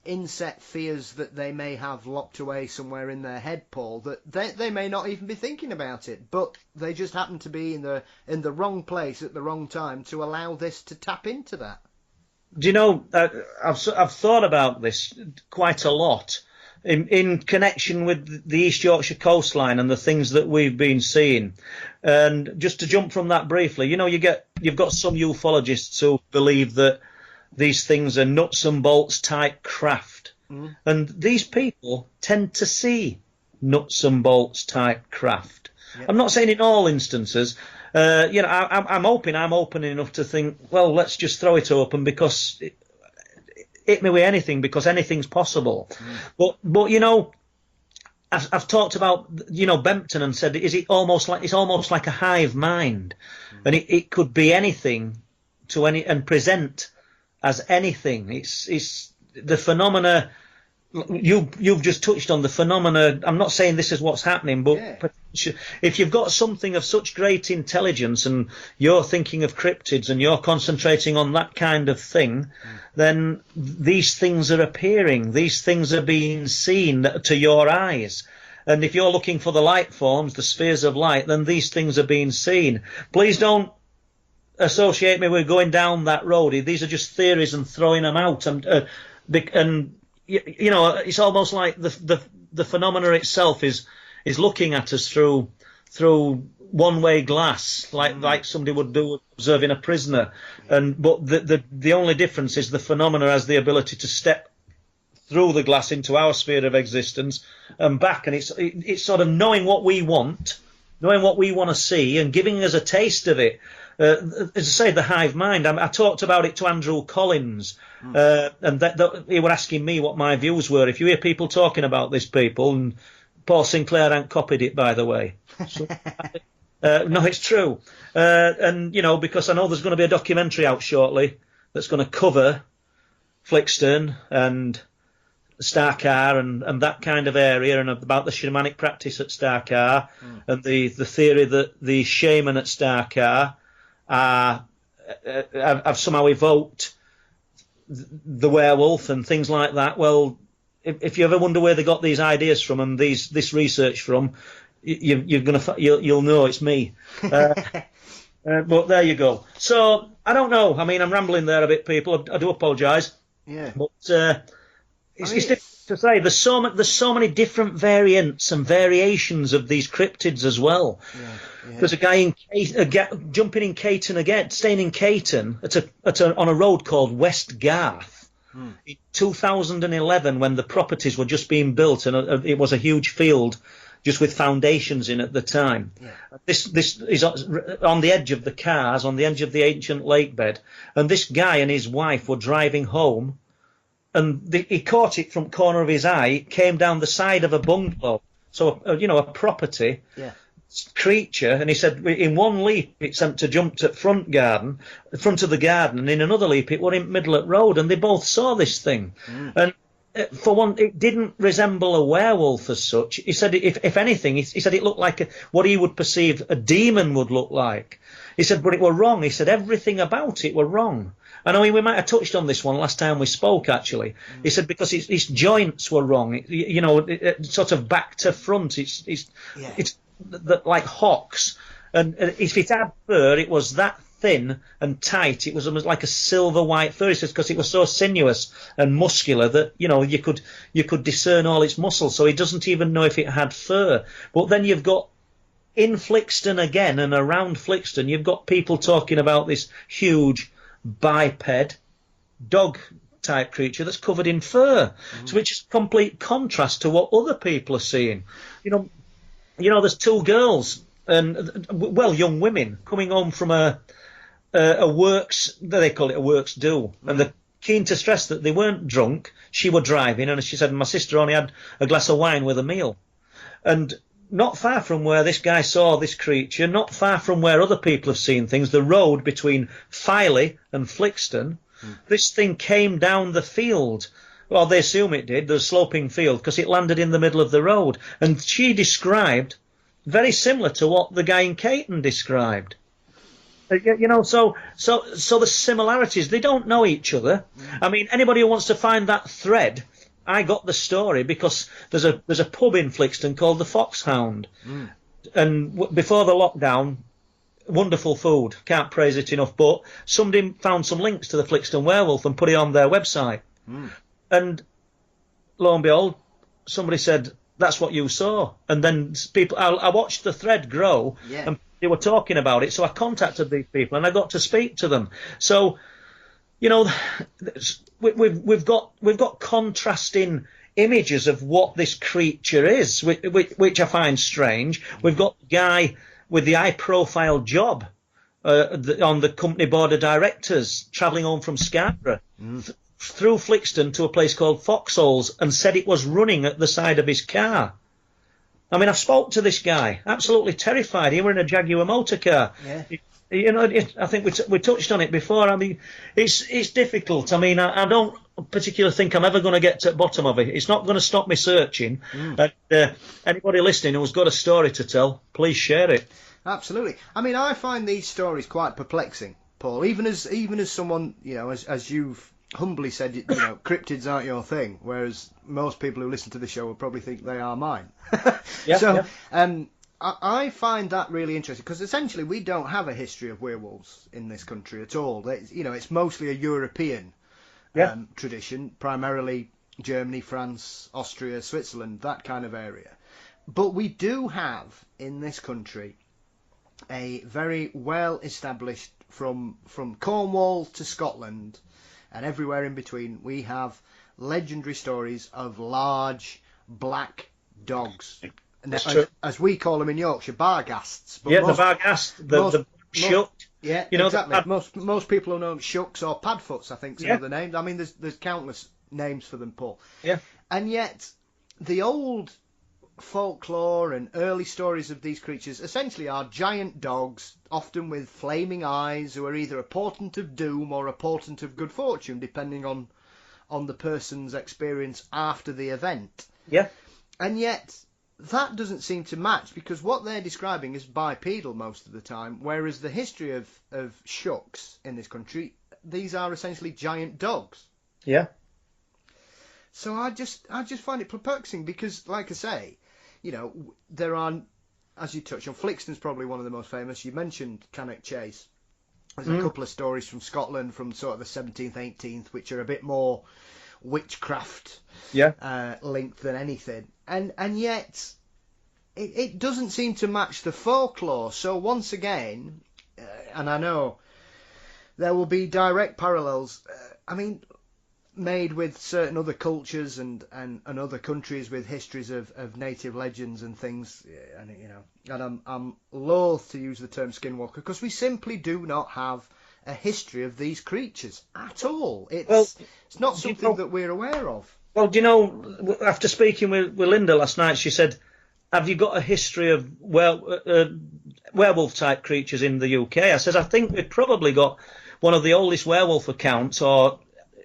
inset fears that they may have locked away somewhere in their head, Paul, that they may not even be thinking about it, but they just happen to be in the wrong place at the wrong time to allow this to tap into that. Do you know, I've thought about this quite a lot in connection with the East Yorkshire coastline and the things that we've been seeing. And just to jump from that briefly, you know, you've got some ufologists who believe that these things are nuts and bolts type craft. And these people tend to see nuts and bolts type craft. Yep. I'm not saying in all instances. You know, I'm open enough to think, well, let's just throw it open because hit me with anything, because anything's possible. But you know, I've talked about, you know, Bempton and said, it's almost like a hive mind, and it could be anything to any and present as anything. It's the phenomena. You've just touched on the phenomena. I'm not saying this is what's happening, but if you've got something of such great intelligence and you're thinking of cryptids and you're concentrating on that kind of thing, then these things are appearing. These things are being seen to your eyes. And if you're looking for the light forms, the spheres of light, then these things are being seen. Please don't associate me with going down that road. These are just theories and throwing them out. And you know, it's almost like the phenomena itself is looking at us through one-way glass, like somebody would do observing a prisoner. But the only difference is the phenomena has the ability to step through the glass into our sphere of existence and back, and it's sort of knowing what we want to see, and giving us a taste of it. As I say, the hive mind. I talked about it to Andrew Collins, and that he were asking me what my views were. If you hear people talking about this, people, and Paul Sinclair hadn't copied it, by the way. So, no, it's true. And, you know, because I know there's going to be a documentary out shortly that's going to cover Flixton and Starcar and that kind of area, and about the shamanic practice at Starcar, and the theory that the shaman at Starcar have somehow evoked the werewolf and things like that. Well, if you ever wonder where they got these ideas from and this research from, you'll know it's me. But there you go. So I don't know. I mean, I'm rambling there a bit, people. I do apologise. Yeah. But it's difficult to say. There's so many different variants and variations of these cryptids as well. Yeah. There's a guy jumping in Caton again, staying in Caton on a road called West Garth. In 2011, when the properties were just being built, and it was a huge field just with foundations in at the time. Yeah. This is on the edge of the cars, on the edge of the ancient lake bed, and this guy and his wife were driving home, and he caught it from the corner of his eye. It came down the side of a bungalow, so a property. Yeah. Creature, and he said in one leap it seemed to jump to front of the garden, and in another leap it were in middle of the road, and they both saw this thing. And for one, it didn't resemble a werewolf as such. He said if anything, he said it looked like what he would perceive a demon would look like. He said, but it were wrong. He said everything about it were wrong. I know we might have touched on this one last time we spoke, actually. He said because his joints were wrong, it sort of back to front. It's like hocks, and if it had fur, it was that thin and tight. It was almost like a silver white fur. He says because it was so sinuous and muscular that you could discern all its muscles. So he doesn't even know if it had fur. But then you've got in Flixton again, and around Flixton, you've got people talking about this huge biped dog type creature that's covered in fur, so which is complete contrast to what other people are seeing. There's two girls and young women coming home from a works, they call it a works do, and they're keen to stress that they weren't drunk. She were driving, and she said my sister only had a glass of wine with a meal. And not far from where this guy saw this creature, not far from where other people have seen things, the road between Filey and Flixton, this thing came down the field. Well, they assume it did, the sloping field, because it landed in the middle of the road. And she described very similar to what the guy in Caton described. So the similarities, they don't know each other. I mean, anybody who wants to find that thread, I got the story because there's a pub in Flixton called the Foxhound. And before the lockdown, wonderful food, can't praise it enough, but somebody found some links to the Flixton Werewolf and put it on their website. And lo and behold, somebody said, that's what you saw. And then I watched the thread grow, and they were talking about it. So I contacted these people and I got to speak to them. So, we've got contrasting images of what this creature is, which I find strange. We've got the guy with the high-profile job on the company board of directors, travelling home from Scarborough, through Flixton to a place called Foxholes, and said it was running at the side of his car. I mean, I spoke to this guy, absolutely terrified. He were in a Jaguar motor car. Yeah. I think we touched on it before. I mean, it's difficult. I mean, I don't particularly think I'm ever going to get to the bottom of it. It's not going to stop me searching. Anybody listening who's got a story to tell, please share it. Absolutely. I mean, I find these stories quite perplexing, Paul. Even as someone, as you've humbly said, cryptids aren't your thing, whereas most people who listen to the show will probably think they are mine. I find that really interesting because essentially we don't have a history of werewolves in this country at all. It's mostly a European tradition, primarily Germany, France, Austria, Switzerland, that kind of area. But we do have in this country a very well established, from Cornwall to Scotland and everywhere in between, we have legendary stories of large black dogs. As we call them in Yorkshire, barghasts. But the barghast, the shuck. Yeah, exactly. Most people who know shucks or padfoots, I think, some of the names. I mean, there's countless names for them, Paul. Yeah. And yet, the old folklore and early stories of these creatures essentially are giant dogs, often with flaming eyes, who are either a portent of doom or a portent of good fortune, depending on the person's experience after the event. Yeah. And yet, that doesn't seem to match, because what they're describing is bipedal most of the time, whereas the history of shucks in this country, these are essentially giant dogs. Yeah. So I just find it perplexing because, like I say, there are, as you touched on, Flixton's probably one of the most famous. You mentioned Cannock Chase. There's a couple of stories from Scotland from sort of the 17th, 18th, which are a bit more witchcraft linked than anything. And yet, it doesn't seem to match the folklore. So once again, and I know there will be direct parallels. I mean, made with certain other cultures and other countries with histories of native legends and things, and I'm loath to use the term skinwalker because we simply do not have a history of these creatures at all. It's not something that we're aware of. Well, do you know, after speaking with Linda last night, she said, have you got a history of werewolf-type creatures in the UK? I said, I think we've probably got one of the oldest werewolf accounts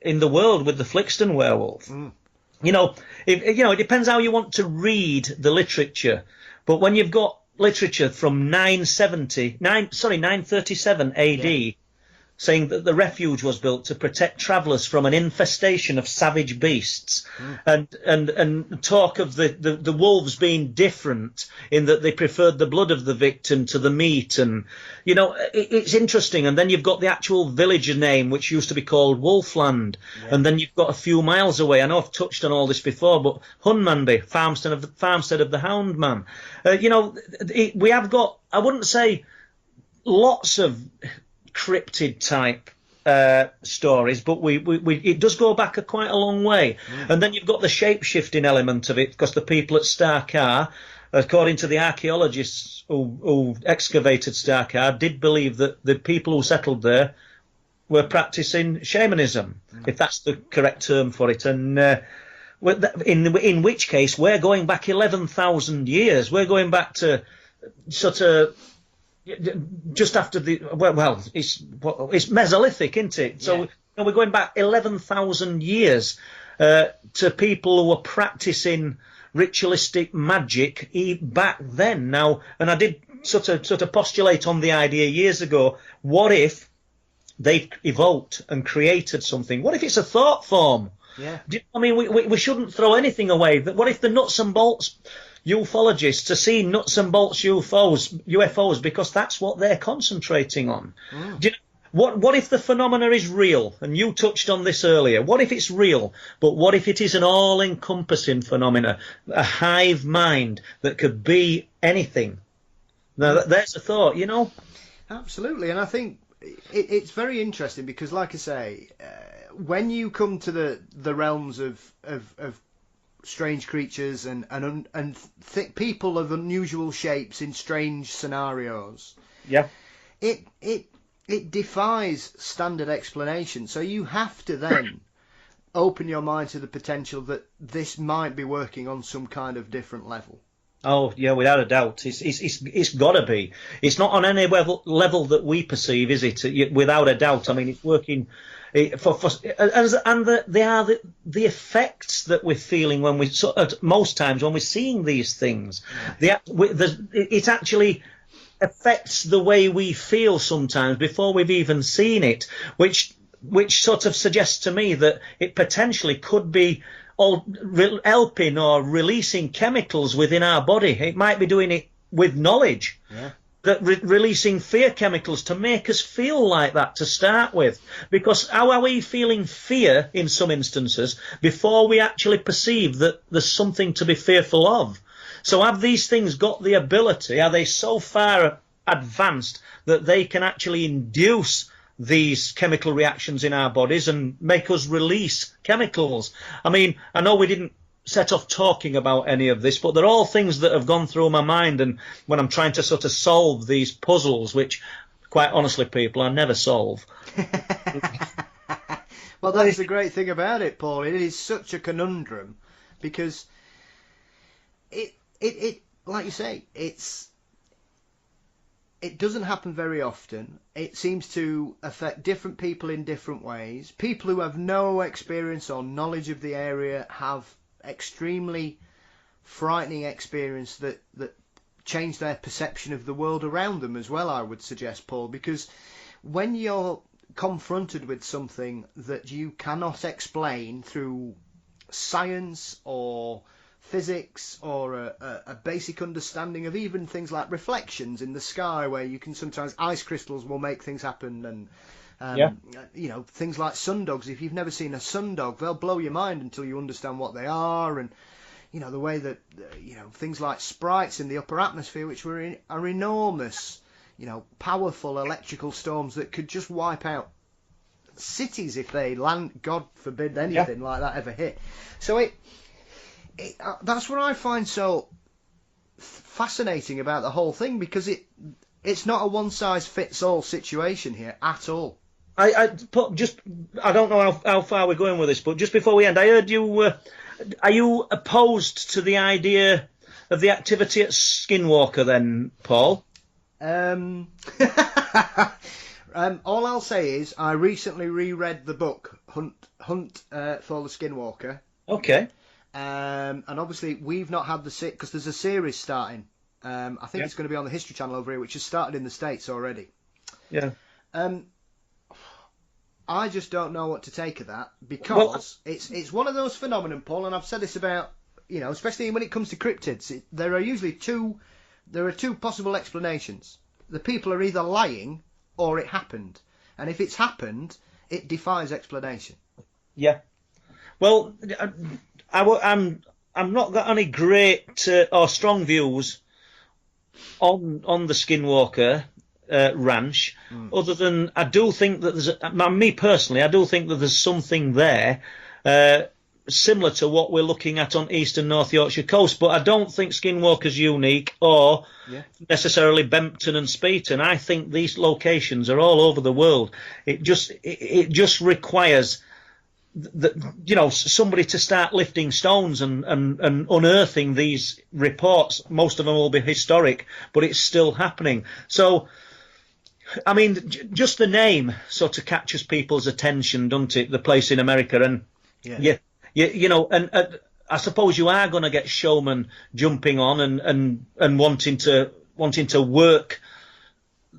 in the world with the Flixton werewolf. Mm. It depends how you want to read the literature. But when you've got literature from 937 AD, saying that the refuge was built to protect travellers from an infestation of savage beasts, and talk of the wolves being different in that they preferred the blood of the victim to the meat, and it's interesting. And then you've got the actual village name, which used to be called Wolfland, and then you've got a few miles away. I know I've touched on all this before, but Hunmanby, farmstead of the Houndman. We have got, I wouldn't say lots of cryptid type stories, but it does go back quite a long way. And then you've got the shape-shifting element of it, because the people at Starcar, according to the archaeologists who excavated Starcar, did believe that the people who settled there were practicing shamanism, if that's the correct term for it. And in which case we're going back 11,000 years. We're going back to sort of just after it's Mesolithic, isn't it? So we're going back 11,000 years to people who were practicing ritualistic magic back then. Now, and I did sort of postulate on the idea years ago, what if they've evoked and created something? What if it's a thought form? Yeah. I mean, we shouldn't throw anything away. What if the nuts and bolts ufologists are seeing nuts and bolts UFOs because that's what they're concentrating on? Do you know, what if the phenomena is real? And you touched on this earlier. What if it's real, but what if it is an all-encompassing phenomena, a hive mind that could be anything? Now, there's a thought, Absolutely, and I think it's very interesting because, like I say, when you come to the realms of strange creatures and people of unusual shapes in strange scenarios, it defies standard explanation. So you have to then open your mind to the potential that this might be working on some kind of different level. Oh yeah, without a doubt, it's got to be. It's not on any level that we perceive, is it? Without a doubt. I mean, it's working. They are the effects that we're feeling when most times when we're seeing these things. It actually affects the way we feel sometimes before we've even seen it, which sort of suggests to me that it potentially could be helping or releasing chemicals within our body. It might be doing it with knowledge. Yeah. That releasing fear chemicals to make us feel like that to start with. Because how are we feeling fear in some instances before we actually perceive that there's something to be fearful of? So have these things got the ability, are they so far advanced that they can actually induce these chemical reactions in our bodies and make us release chemicals? I mean, I know we didn't set off talking about any of this, but they're all things that have gone through my mind, and when I'm trying to sort of solve these puzzles, which, quite honestly, people, I never solve. Well, that's the great thing about it, Paul. It is such a conundrum because it like you say, it doesn't happen very often. It seems to affect different people in different ways. People who have no experience or knowledge of the area have extremely frightening experience that change their perception of the world around them as well, I would suggest, Paul, because when you're confronted with something that you cannot explain through science or physics or a basic understanding of even things like reflections in the sky, where you can sometimes ice crystals will make things happen, and things like sundogs. If you've never seen a sundog, they'll blow your mind until you understand what they are. And the way that things like sprites in the upper atmosphere, which are enormous, powerful electrical storms that could just wipe out cities if they land, God forbid anything like that ever hit. So that's what I find so fascinating about the whole thing, because it's not a one-size-fits-all situation here at all. I don't know how far we're going with this, but just before we end, I heard you. Are you opposed to the idea of the activity at Skinwalker then, Paul? All I'll say is I recently reread the book Hunt for the Skinwalker. Okay. And obviously we've not had because there's a series starting. I think it's going to be on the History Channel over here, which has started in the States already. Yeah. I just don't know what to take of that, because it's one of those phenomenon, Paul, and I've said this about, especially when it comes to cryptids, there are two possible explanations. The people are either lying or it happened. And if it's happened, it defies explanation. Yeah. Well, I'm not got any great or strong views on the Skinwalker ranch, other than I do think that me personally, I do think that there's something there similar to what we're looking at on East and North Yorkshire coast, but I don't think Skinwalker's unique or necessarily Bempton and Speeton. I think these locations are all over the world. It just requires somebody to start lifting stones and unearthing these reports. Most of them will be historic, but it's still happening. So, I mean, just the name sort of catches people's attention, doesn't it? The place in America, and I suppose you are going to get showmen jumping on and wanting to work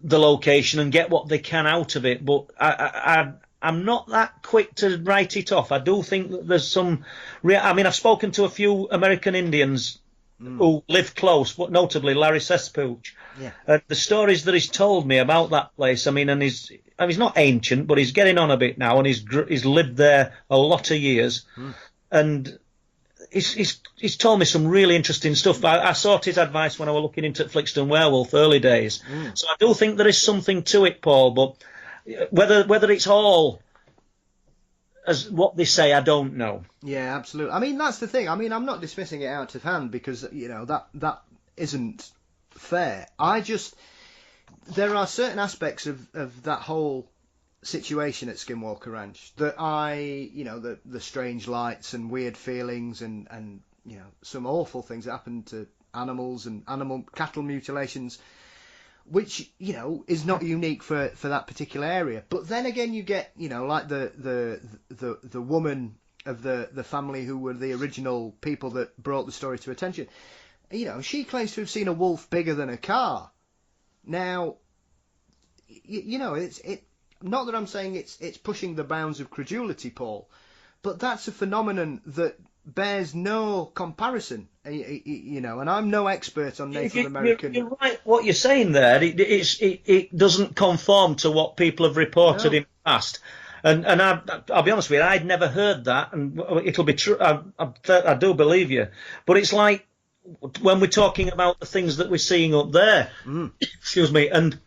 the location and get what they can out of it. But I'm not that quick to write it off. I do think that there's some. I've spoken to a few American Indians who live close, but notably Larry Sespooch. Yeah. The stories that he's told me about that place. And he's not ancient, but he's getting on a bit now, and he's lived there a lot of years, and he's told me some really interesting stuff. I sought his advice when I was looking into Flixton Werewolf early days. So I do think there is something to it, Paul, but whether it's all as what they say, I don't know. Yeah, absolutely. I mean, that's the thing. I mean, I'm not dismissing it out of hand, because that isn't fair. There are certain aspects of that whole situation at Skinwalker Ranch that the strange lights and weird feelings and some awful things that happen to animals and cattle mutilations, which is not unique for that particular area. But then again, you get like the woman of the family who were the original people that brought the story to attention. She claims to have seen a wolf bigger than a car. Now, it's not that I'm saying it's pushing the bounds of credulity, Paul, but that's a phenomenon that bears no comparison. And I'm no expert on Native American. You're right. What you're saying there, it doesn't conform to what people have reported in the past. And I'll be honest with you, I'd never heard that, and it'll be true. I do believe you, but it's like when we're talking about the things that we're seeing up there. Excuse me, and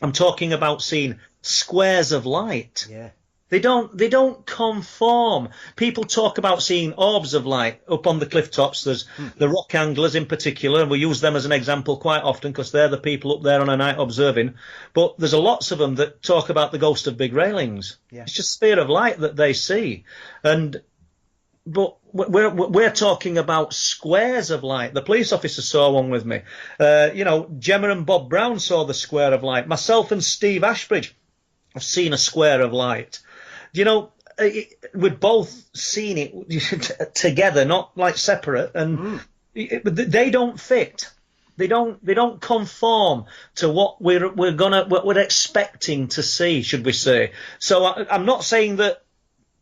I'm talking about seeing squares of light. Yeah. They don't conform. People talk about seeing orbs of light up on the cliff tops. There's the rock anglers in particular, and we use them as an example quite often because they're the people up there on a night observing. But there's lots of them that talk about the ghost of big railings. Yeah. It's just a sphere of light that they see. But we're talking about squares of light. The police officer saw one with me. Gemma and Bob Brown saw the square of light. Myself and Steve Ashbridge have seen a square of light. We've both seen it together, not like separate, and they don't fit. They don't conform to what we're expecting to see, should we say? So I'm not saying that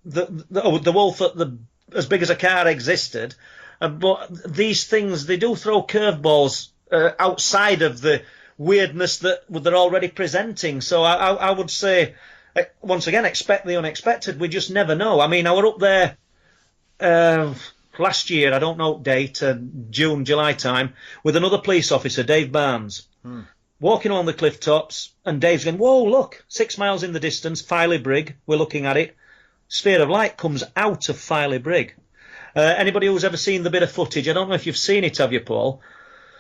the wolf as big as a car existed, but these things, they do throw curveballs outside of the weirdness that they're already presenting. So I would say, once again, expect the unexpected. We just never know. I mean, I were up there last year, I don't know date, June, July time, with another police officer, Dave Barnes. walking on the cliff tops, and Dave's going, whoa, look, 6 miles in the distance, Filey Brig, we're looking at it. Sphere of light comes out of Filey Brig. Anybody who's ever seen the bit of footage, I don't know if you've seen it, have you, Paul?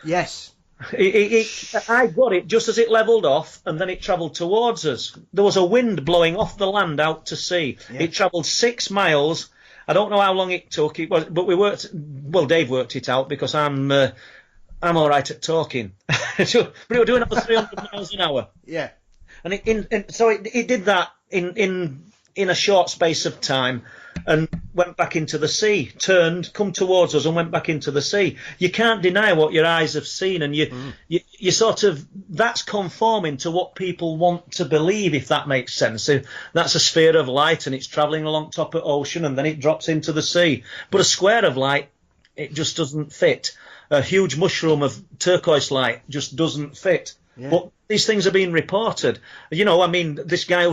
Yes. I got it just as it levelled off, and then it travelled towards us. There was a wind blowing off the land out to sea. Yeah. It travelled 6 miles. I don't know how long it took. It was, but we worked. Well, Dave worked it out because I'm all right at talking. But it was doing up to 300 miles an hour. Yeah. And so it did that in a short space of time, and went back into the sea, turned, come towards us, and went back into the sea. You can't deny what your eyes have seen, and you sort of, that's conforming to what people want to believe, if that makes sense. That's a sphere of light, and it's travelling along top of ocean, and then it drops into the sea. But a square of light, it just doesn't fit. A huge mushroom of turquoise light just doesn't fit. Yeah. But these things are being reported. You know, I mean, this guy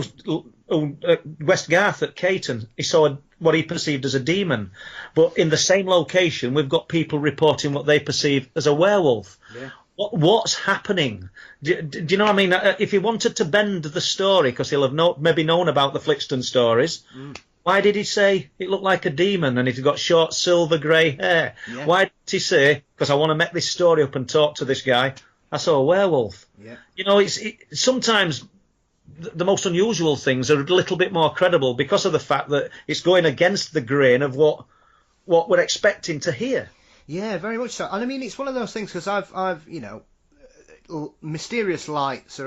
West Garth at Caton, he saw what he perceived as a demon. But in the same location, we've got people reporting what they perceive as a werewolf. Yeah. What's happening? Do you know what I mean? If he wanted to bend the story, because he'll have maybe known about the Flixton stories, why did he say it looked like a demon and he'd got short silver grey hair? Yeah. Why did he say, because I want to make this story up and talk to this guy, I saw a werewolf? Yeah. You know, sometimes the most unusual things are a little bit more credible because of the fact that it's going against the grain of what we're expecting to hear. Yeah, very much so. And I mean, it's one of those things because I've you know, mysterious lights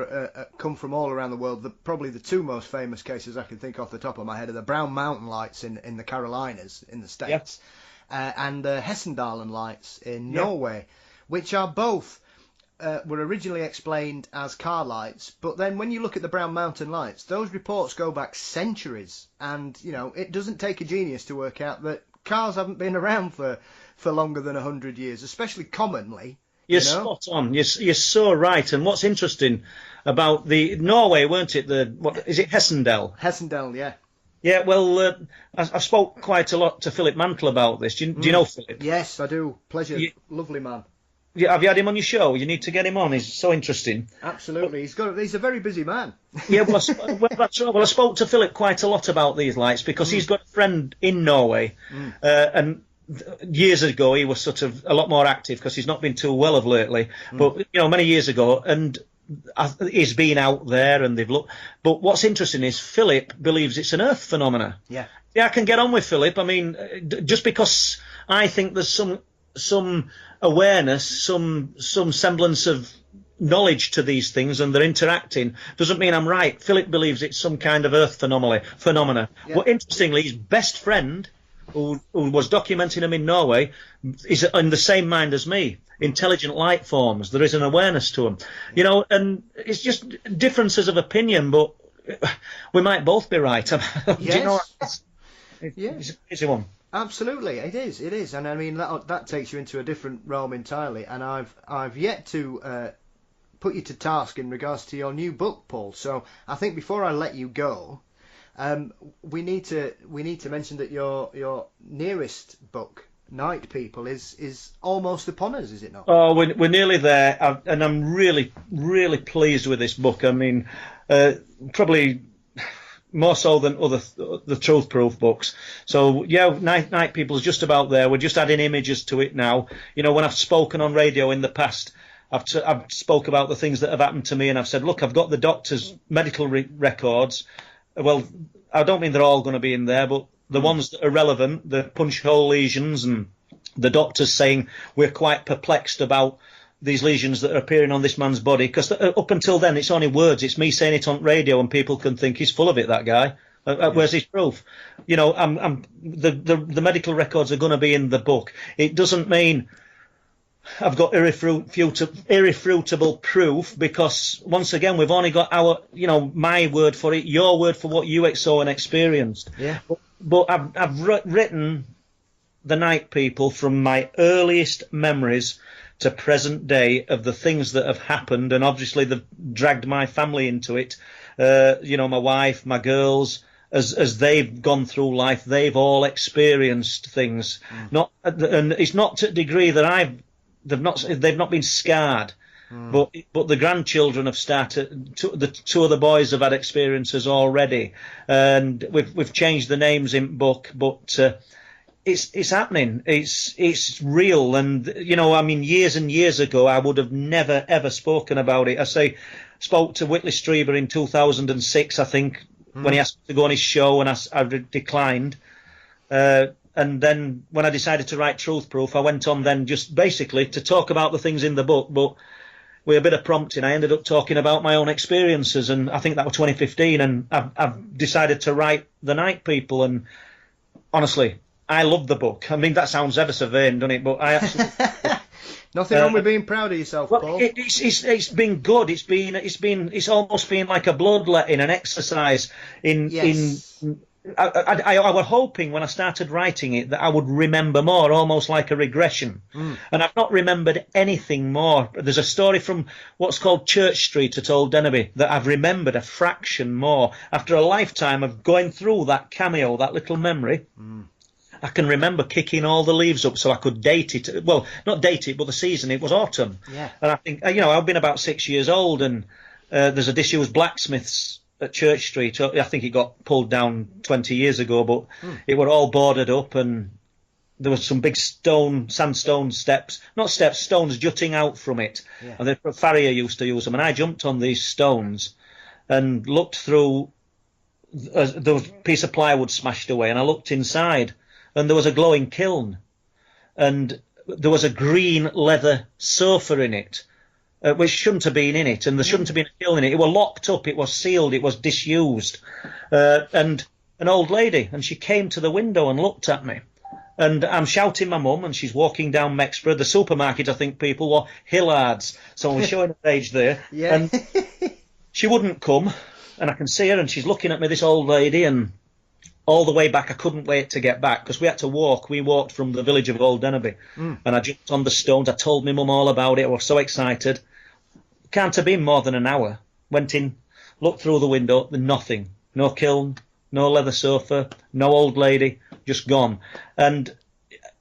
come from all around the world. Probably the two most famous cases I can think off the top of my head are the Brown Mountain lights in the Carolinas in the States, and the Hessendalen lights in Norway, which are both were originally explained as car lights, but then when you look at the Brown Mountain lights, those reports go back centuries, and you know, it doesn't take a genius to work out that cars haven't been around for longer than 100 years, especially commonly. You're spot on. You're so right. And what's interesting about the Norway, weren't it? What is it? Hessendal. Hessendal, yeah. Yeah. Well, I spoke quite a lot to Philip Mantle about this. Do you know Philip? Yes, I do. Pleasure. Lovely man. Yeah, have you had him on your show? You need to get him on. He's so interesting. Absolutely. He's a very busy man. Yeah, well, I spoke to Philip quite a lot about these lights because he's got a friend in Norway, and years ago he was sort of a lot more active because he's not been too well of lately. But you know, many years ago, and he's been out there and they've looked. But what's interesting is Philip believes it's an Earth phenomena. Yeah, I can get on with Philip. I mean, just because I think there's some awareness, some semblance of knowledge to these things, and they're interacting, doesn't mean I'm right. Philip believes it's some kind of Earth phenomena. Yeah. Well, interestingly, his best friend, who was documenting him in Norway, is in the same mind as me. Intelligent light forms. There is an awareness to them. You know, and it's just differences of opinion, but we might both be right. Yes. Do you know, it's an easy one. Absolutely, it is, and I mean that takes you into a different realm entirely. And I've yet to put you to task in regards to your new book, Paul. So I think before I let you go, we need to mention that your nearest book, Night People, is almost upon us, is it not? Oh, we're nearly there, and I'm really, really pleased with this book. I mean, probably more so than the Truth Proof books. So yeah, Night People's just about there. We're just adding images to it now. You know, when I've spoken on radio in the past, I've spoke about the things that have happened to me, and I've said, look, I've got the doctor's medical records. Well, I don't mean they're all going to be in there, but the ones that are relevant, the punch hole lesions, and the doctors saying we're quite perplexed about these lesions that are appearing on this man's body, because up until then it's only words. It's me saying it on radio, and people can think he's full of it, that guy. Where's his proof? You know, the medical records are going to be in the book. It doesn't mean I've got irrefutable proof, because once again we've only got my word for it, your word for what you saw and experienced. Yeah. But I've written the Night People from my earliest memories to present day of the things that have happened, and obviously they've dragged my family into it. My wife, my girls, as they've gone through life, they've all experienced things. And it's not to a degree that they've not been scarred. But the grandchildren have started. The two of the boys have had experiences already, and we've changed the names in book, but it's happening. It's real, and I mean, years and years ago, I would have never ever spoken about it. Spoke to Whitley Strieber in 2006, I think, when he asked me to go on his show, and I declined. And then when I decided to write Truth Proof, I went on then just basically to talk about the things in the book, but with a bit of prompting, I ended up talking about my own experiences, and I think that was 2015, and I've decided to write The Night People, and honestly, I love the book. I mean, that sounds ever so vain, doesn't it? But I absolutely... Nothing wrong with being proud of yourself, well, Paul. It's been good. It's almost been like a bloodletting, an exercise in Yes. I was hoping when I started writing it that I would remember more, almost like a regression. And I've not remembered anything more. There's a story from what's called Church Street at Old Denby that I've remembered a fraction more. After a lifetime of going through that cameo, that little memory, I can remember kicking all the leaves up so I could date it. Well, not date it, but the season. It was autumn. Yeah. And I think, I've been about 6 years old, and there's a disused blacksmith's at Church Street. I think it got pulled down 20 years ago, but it were all boarded up, and there was some big sandstone stones jutting out from it. Yeah. And the farrier used to use them, and I jumped on these stones and looked through. There was a piece of plywood smashed away, and I looked inside, and there was a glowing kiln, and there was a green leather sofa in it, which shouldn't have been in it, and there shouldn't have been a kiln in it. It was locked up, it was sealed, it was disused. And an old lady, and she came to the window and looked at me. And I'm shouting my mum, and she's walking down Mexborough. The supermarket, I think people were Hillards, so I'm showing her age there. Yeah. And she wouldn't come, and I can see her, and she's looking at me, this old lady, and all the way back, I couldn't wait to get back, because we had to walk. We walked from the village of Old Denby, and I jumped on the stones. I told my mum all about it. I was so excited. Can't have been more than an hour. Went in, looked through the window, nothing. No kiln, no leather sofa, no old lady, just gone. And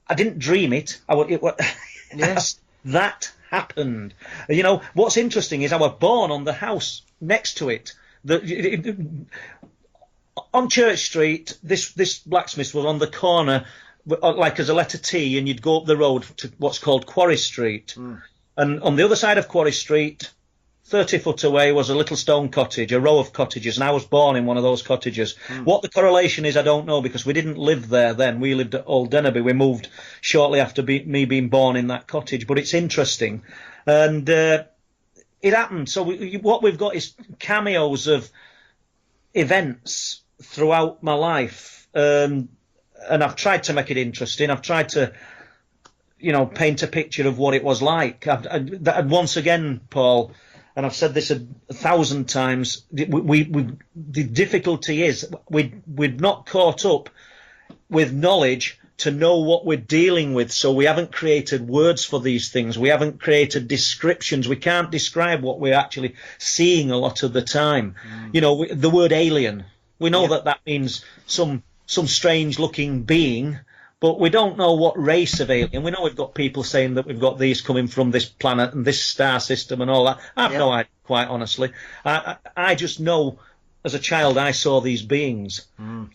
I didn't dream it. Yes. That happened. What's interesting is I was born on the house next to it. On Church Street, this blacksmith was on the corner, like as a letter T, and you'd go up the road to what's called Quarry Street. And on the other side of Quarry Street, 30 foot away, was a little stone cottage, a row of cottages, and I was born in one of those cottages. What the correlation is, I don't know, because we didn't live there then. We lived at Old Denby. We moved shortly after me being born in that cottage, but it's interesting. And it happened. So what we've got is cameos of events throughout my life, and I've tried to make it interesting. I've tried to, paint a picture of what it was like. Once again, Paul, and I've said this 1,000 times, the difficulty is we're not caught up with knowledge to know what we're dealing with, so we haven't created words for these things. We haven't created descriptions. We can't describe what we're actually seeing a lot of the time. The word alien, we know that means some strange-looking being, but we don't know what race of alien. We know we've got people saying that we've got these coming from this planet and this star system and all that. I have no idea, quite honestly. I just know, as a child, I saw these beings.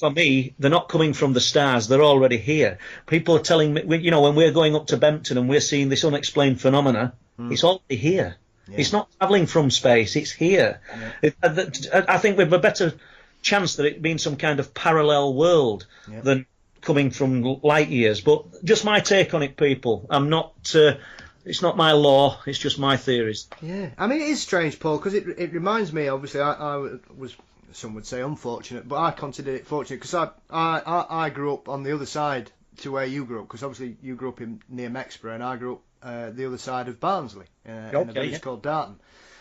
For me, they're not coming from the stars. They're already here. People are telling me, when we're going up to Bempton and we're seeing this unexplained phenomena, it's already here. Yeah. It's not travelling from space. It's here. Yeah. I think we have a better chance that it being some kind of parallel world than coming from light years. But just my take on it, people. I'm not... it's not my law, it's just my theories. Yeah, I mean, it is strange, Paul, because it reminds me, obviously, I was, some would say unfortunate, but I consider it fortunate, because I grew up on the other side to where you grew up, because obviously you grew up near Mexborough, and I grew up the other side of Barnsley, in a village called Darton.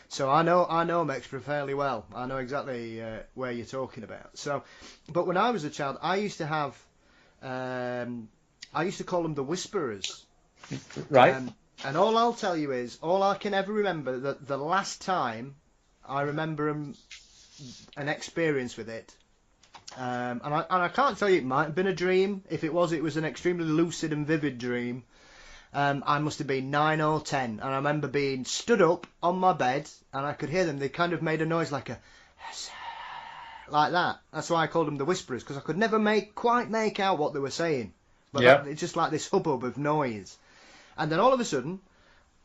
So I know Mexborough fairly well. I know exactly where you're talking about. So, but when I was a child, I used to have, I used to call them the Whisperers. Right. And all I'll tell you is, all I can ever remember, that the last time I remember an experience with it, and I can't tell you, it might have been a dream. If it was an extremely lucid and vivid dream. I must have been 9 or 10, and I remember being stood up on my bed, and I could hear them. They kind of made a noise like that. That's why I called them the Whisperers, because I could never quite make out what they were saying. But it's just like this hubbub of noise. And then all of a sudden,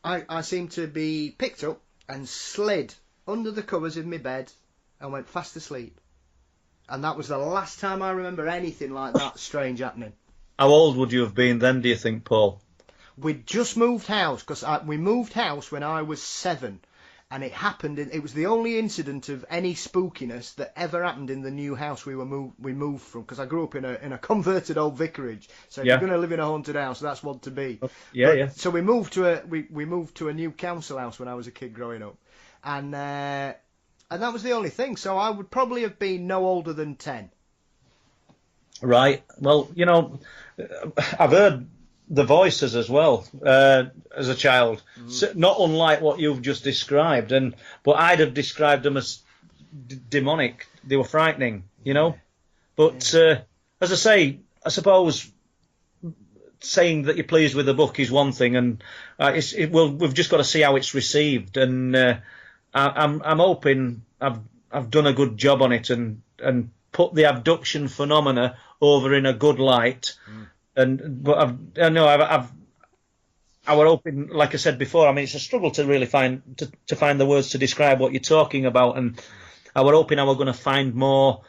I seemed to be picked up and slid under the covers of my bed and went fast asleep. And that was the last time I remember anything like that strange happening. How old would you have been then, do you think, Paul? We'd just moved house, because we moved house when I was 7. And it happened, it was the only incident of any spookiness that ever happened in the new house we moved from, because I grew up in a converted old vicarage. So if you're going to live in a haunted house, that's one to be. So we moved to a new council house when I was a kid growing up. And that was the only thing. So I would probably have been no older than 10. Right. Well, you know, I've heard the voices as well as a child, so not unlike what you've just described, but I'd have described them as demonic. They were frightening, you know. But as I say, I suppose saying that you're pleased with the book is one thing, and we've just got to see how it's received. And I'm hoping I've done a good job on it and put the abduction phenomena over in a good light. But I were hoping, like I said before, I mean, it's a struggle to really find the words to describe what you're talking about, and I were hoping I were going to find more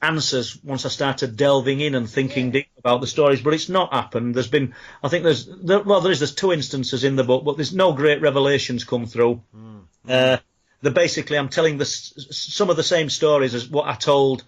answers once I started delving in and thinking deep about the stories, but it's not happened. There's 2 instances in the book, but there's no great revelations come through. Basically, I'm telling some of the same stories as what I told,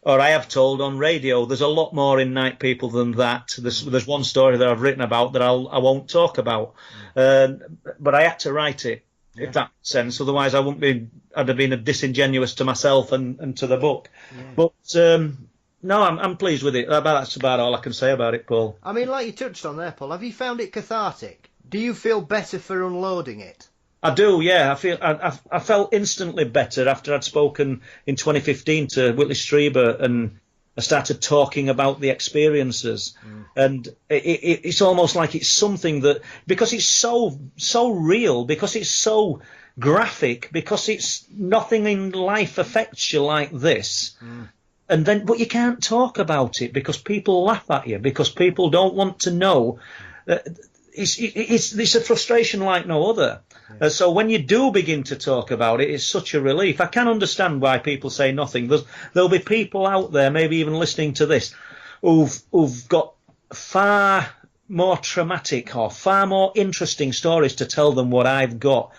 or I have told on radio. There's a lot more in Night People than that. There's one story that I've written about that I won't talk about, but I had to write it, if that makes sense. Otherwise, I'd have been disingenuous to myself and to the book. But no, I'm pleased with it. That's about all I can say about it, Paul. I mean, like you touched on there, Paul, have you found it cathartic? Do you feel better for unloading it? I do, yeah. I felt instantly better after I'd spoken in 2015 to Whitley Strieber, and I started talking about the experiences. And it's almost like it's something that, because it's so real, because it's so graphic, because it's nothing in life affects you like this. But you can't talk about it because people laugh at you, because people don't want to know. It's a frustration like no other. So when you do begin to talk about it, it's such a relief. I can understand why people say nothing. There'll be people out there, maybe even listening to this, who've got far more traumatic or far more interesting stories to tell them what I've got.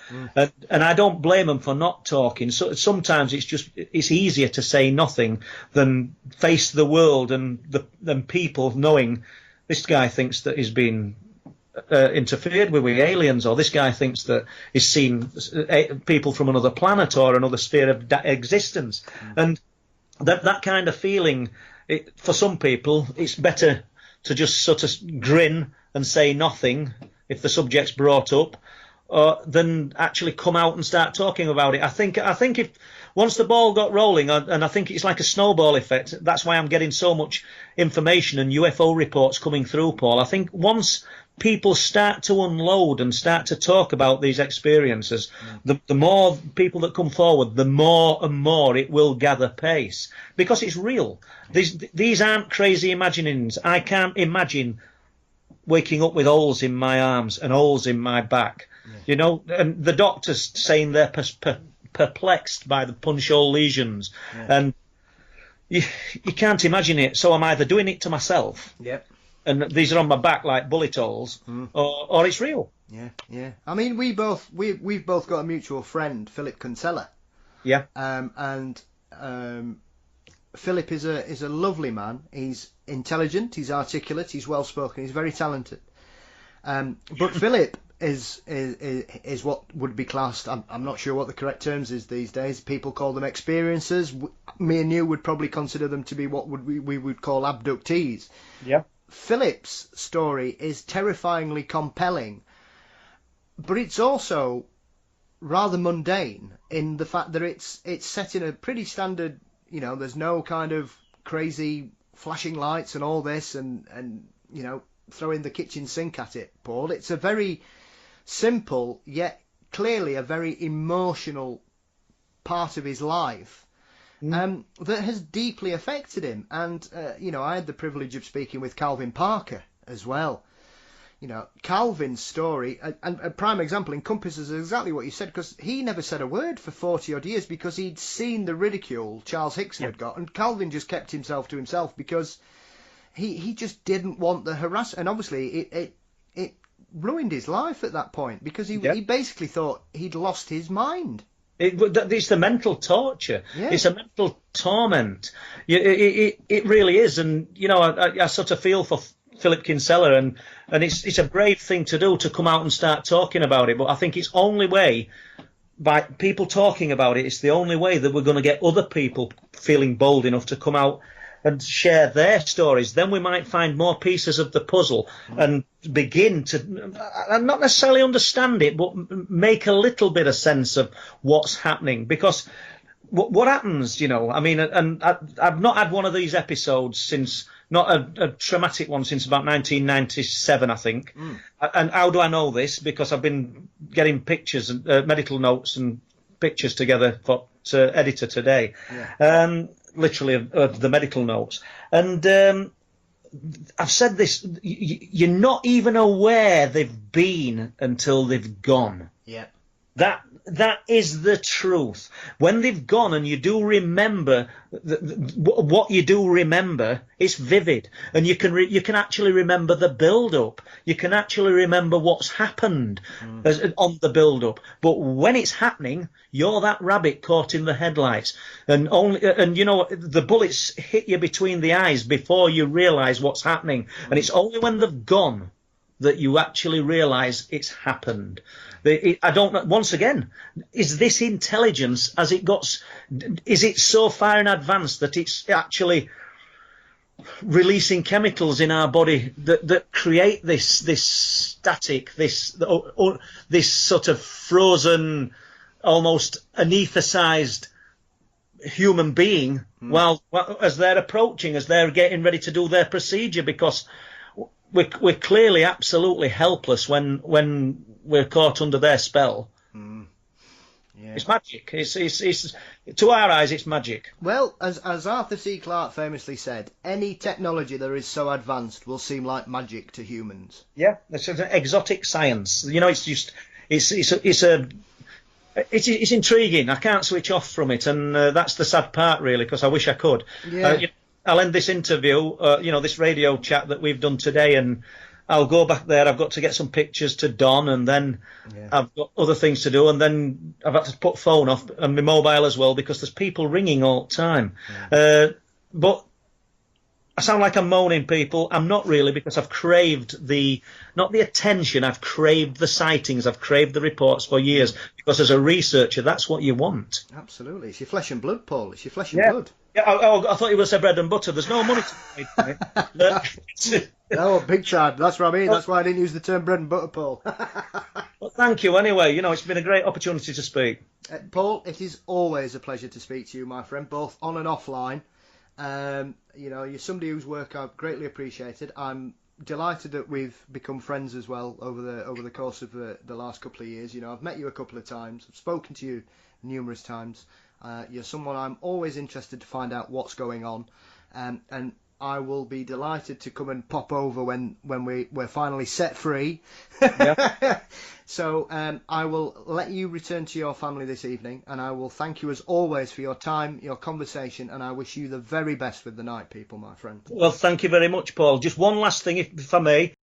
And I don't blame them for not talking. So sometimes it's easier to say nothing than face the world and people knowing this guy thinks that he's been interfered with aliens, or this guy thinks that he's seen people from another planet or another sphere of existence. And that kind of feeling, for some people, it's better to just sort of grin and say nothing if the subject's brought up, than actually come out and start talking about it. I think if once the ball got rolling, and I think it's like a snowball effect, that's why I'm getting so much information and UFO reports coming through, Paul. I think once people start to unload and start to talk about these experiences, the more people that come forward, the more and more it will gather pace, because it's real. These aren't crazy imaginings. I can't imagine waking up with holes in my arms and holes in my back, you know, and the doctors saying they're perplexed by the punch hole lesions, and you can't imagine it. So I'm either doing it to myself, and these are on my back like bullet holes, or it's real. I mean, we've both got a mutual friend, Philip Kinsella. Philip is a lovely man. He's intelligent, he's articulate, he's well spoken, he's very talented. But Philip is what would be classed, I'm not sure what the correct terms is these days. People call them experiencers. Me and you would probably consider them to be what we would call abductees. Philip's story is terrifyingly compelling, but it's also rather mundane in the fact that it's set in a pretty standard, you know, there's no kind of crazy flashing lights and all this, and you know, throwing the kitchen sink at it, Paul. It's a very simple, yet clearly a very emotional part of his life that has deeply affected him. And, I had the privilege of speaking with Calvin Parker as well. Calvin's story, and a prime example, encompasses exactly what you said, because he never said a word for 40-odd years because he'd seen the ridicule Charles Hickson had got, and Calvin just kept himself to himself because he just didn't want the harassment. And obviously it ruined his life at that point because he basically thought he'd lost his mind. It's the mental torture. Yeah. It's a mental torment. It really is. And, I sort of feel for Philip Kinsella, and it's a brave thing to do, to come out and start talking about it. But I think it's only way, by people talking about it, it's the only way that we're going to get other people feeling bold enough to come out and share their stories. Then we might find more pieces of the puzzle and begin to, and not necessarily understand it, but make a little bit of sense of what's happening. Because what happens, and I've not had one of these episodes since, not a traumatic one, since about 1997, I think. And how do I know this? Because I've been getting pictures, medical notes and pictures together to editor today. Yeah. Literally of the medical notes. And I've said this, you're not even aware they've been until they've gone. Yeah. That is the truth. When they've gone and you do remember what you do remember, it's vivid, and you can actually remember the build-up. You can actually remember what's happened on the build-up. But when it's happening, you're that rabbit caught in the headlights, and the bullets hit you between the eyes before you realise what's happening, and it's only when they've gone that you actually realise it's happened. I don't know. Once again, is this intelligence, is it so far in advance that it's actually releasing chemicals in our body that create this static, this sort of frozen, almost anaesthetised human being while as they're approaching, as they're getting ready to do their procedure? Because we're clearly absolutely helpless when we're caught under their spell. Yeah. It's magic. It's to our eyes, it's magic. Well, as Arthur C. Clarke famously said, any technology that is so advanced will seem like magic to humans. Yeah, it's an exotic science. It's intriguing. I can't switch off from it, and that's the sad part, really, because I wish I could. Yeah. I'll end this interview, this radio chat that we've done today, and I'll go back there. I've got to get some pictures to Don, and then I've got other things to do, and then I've had to put phone off and my mobile as well, because there's people ringing all the time. But I sound like I'm moaning, people. I'm not really, because I've craved not the attention, I've craved the sightings, I've craved the reports for years, because as a researcher, that's what you want. Absolutely. It's your flesh and blood, Paul. It's your flesh and blood. Yeah, I thought you were saying bread and butter. There's no money to make it. No, big time. That's what I mean. That's why I didn't use the term bread and butter, Paul. Well, thank you anyway. It's been a great opportunity to speak. Paul, it is always a pleasure to speak to you, my friend, both on and offline. You're somebody whose work I've greatly appreciated. I'm delighted that we've become friends as well over the course of the last couple of years. I've met you a couple of times. I've spoken to you numerous times. You're someone I'm always interested to find out what's going on, and I will be delighted to come and pop over when we're finally set free. Yeah. So I will let you return to your family this evening, and I will thank you as always for your time, your conversation, and I wish you the very best with the night people, my friend. Well, thank you very much, Paul. Just one last thing, if I may.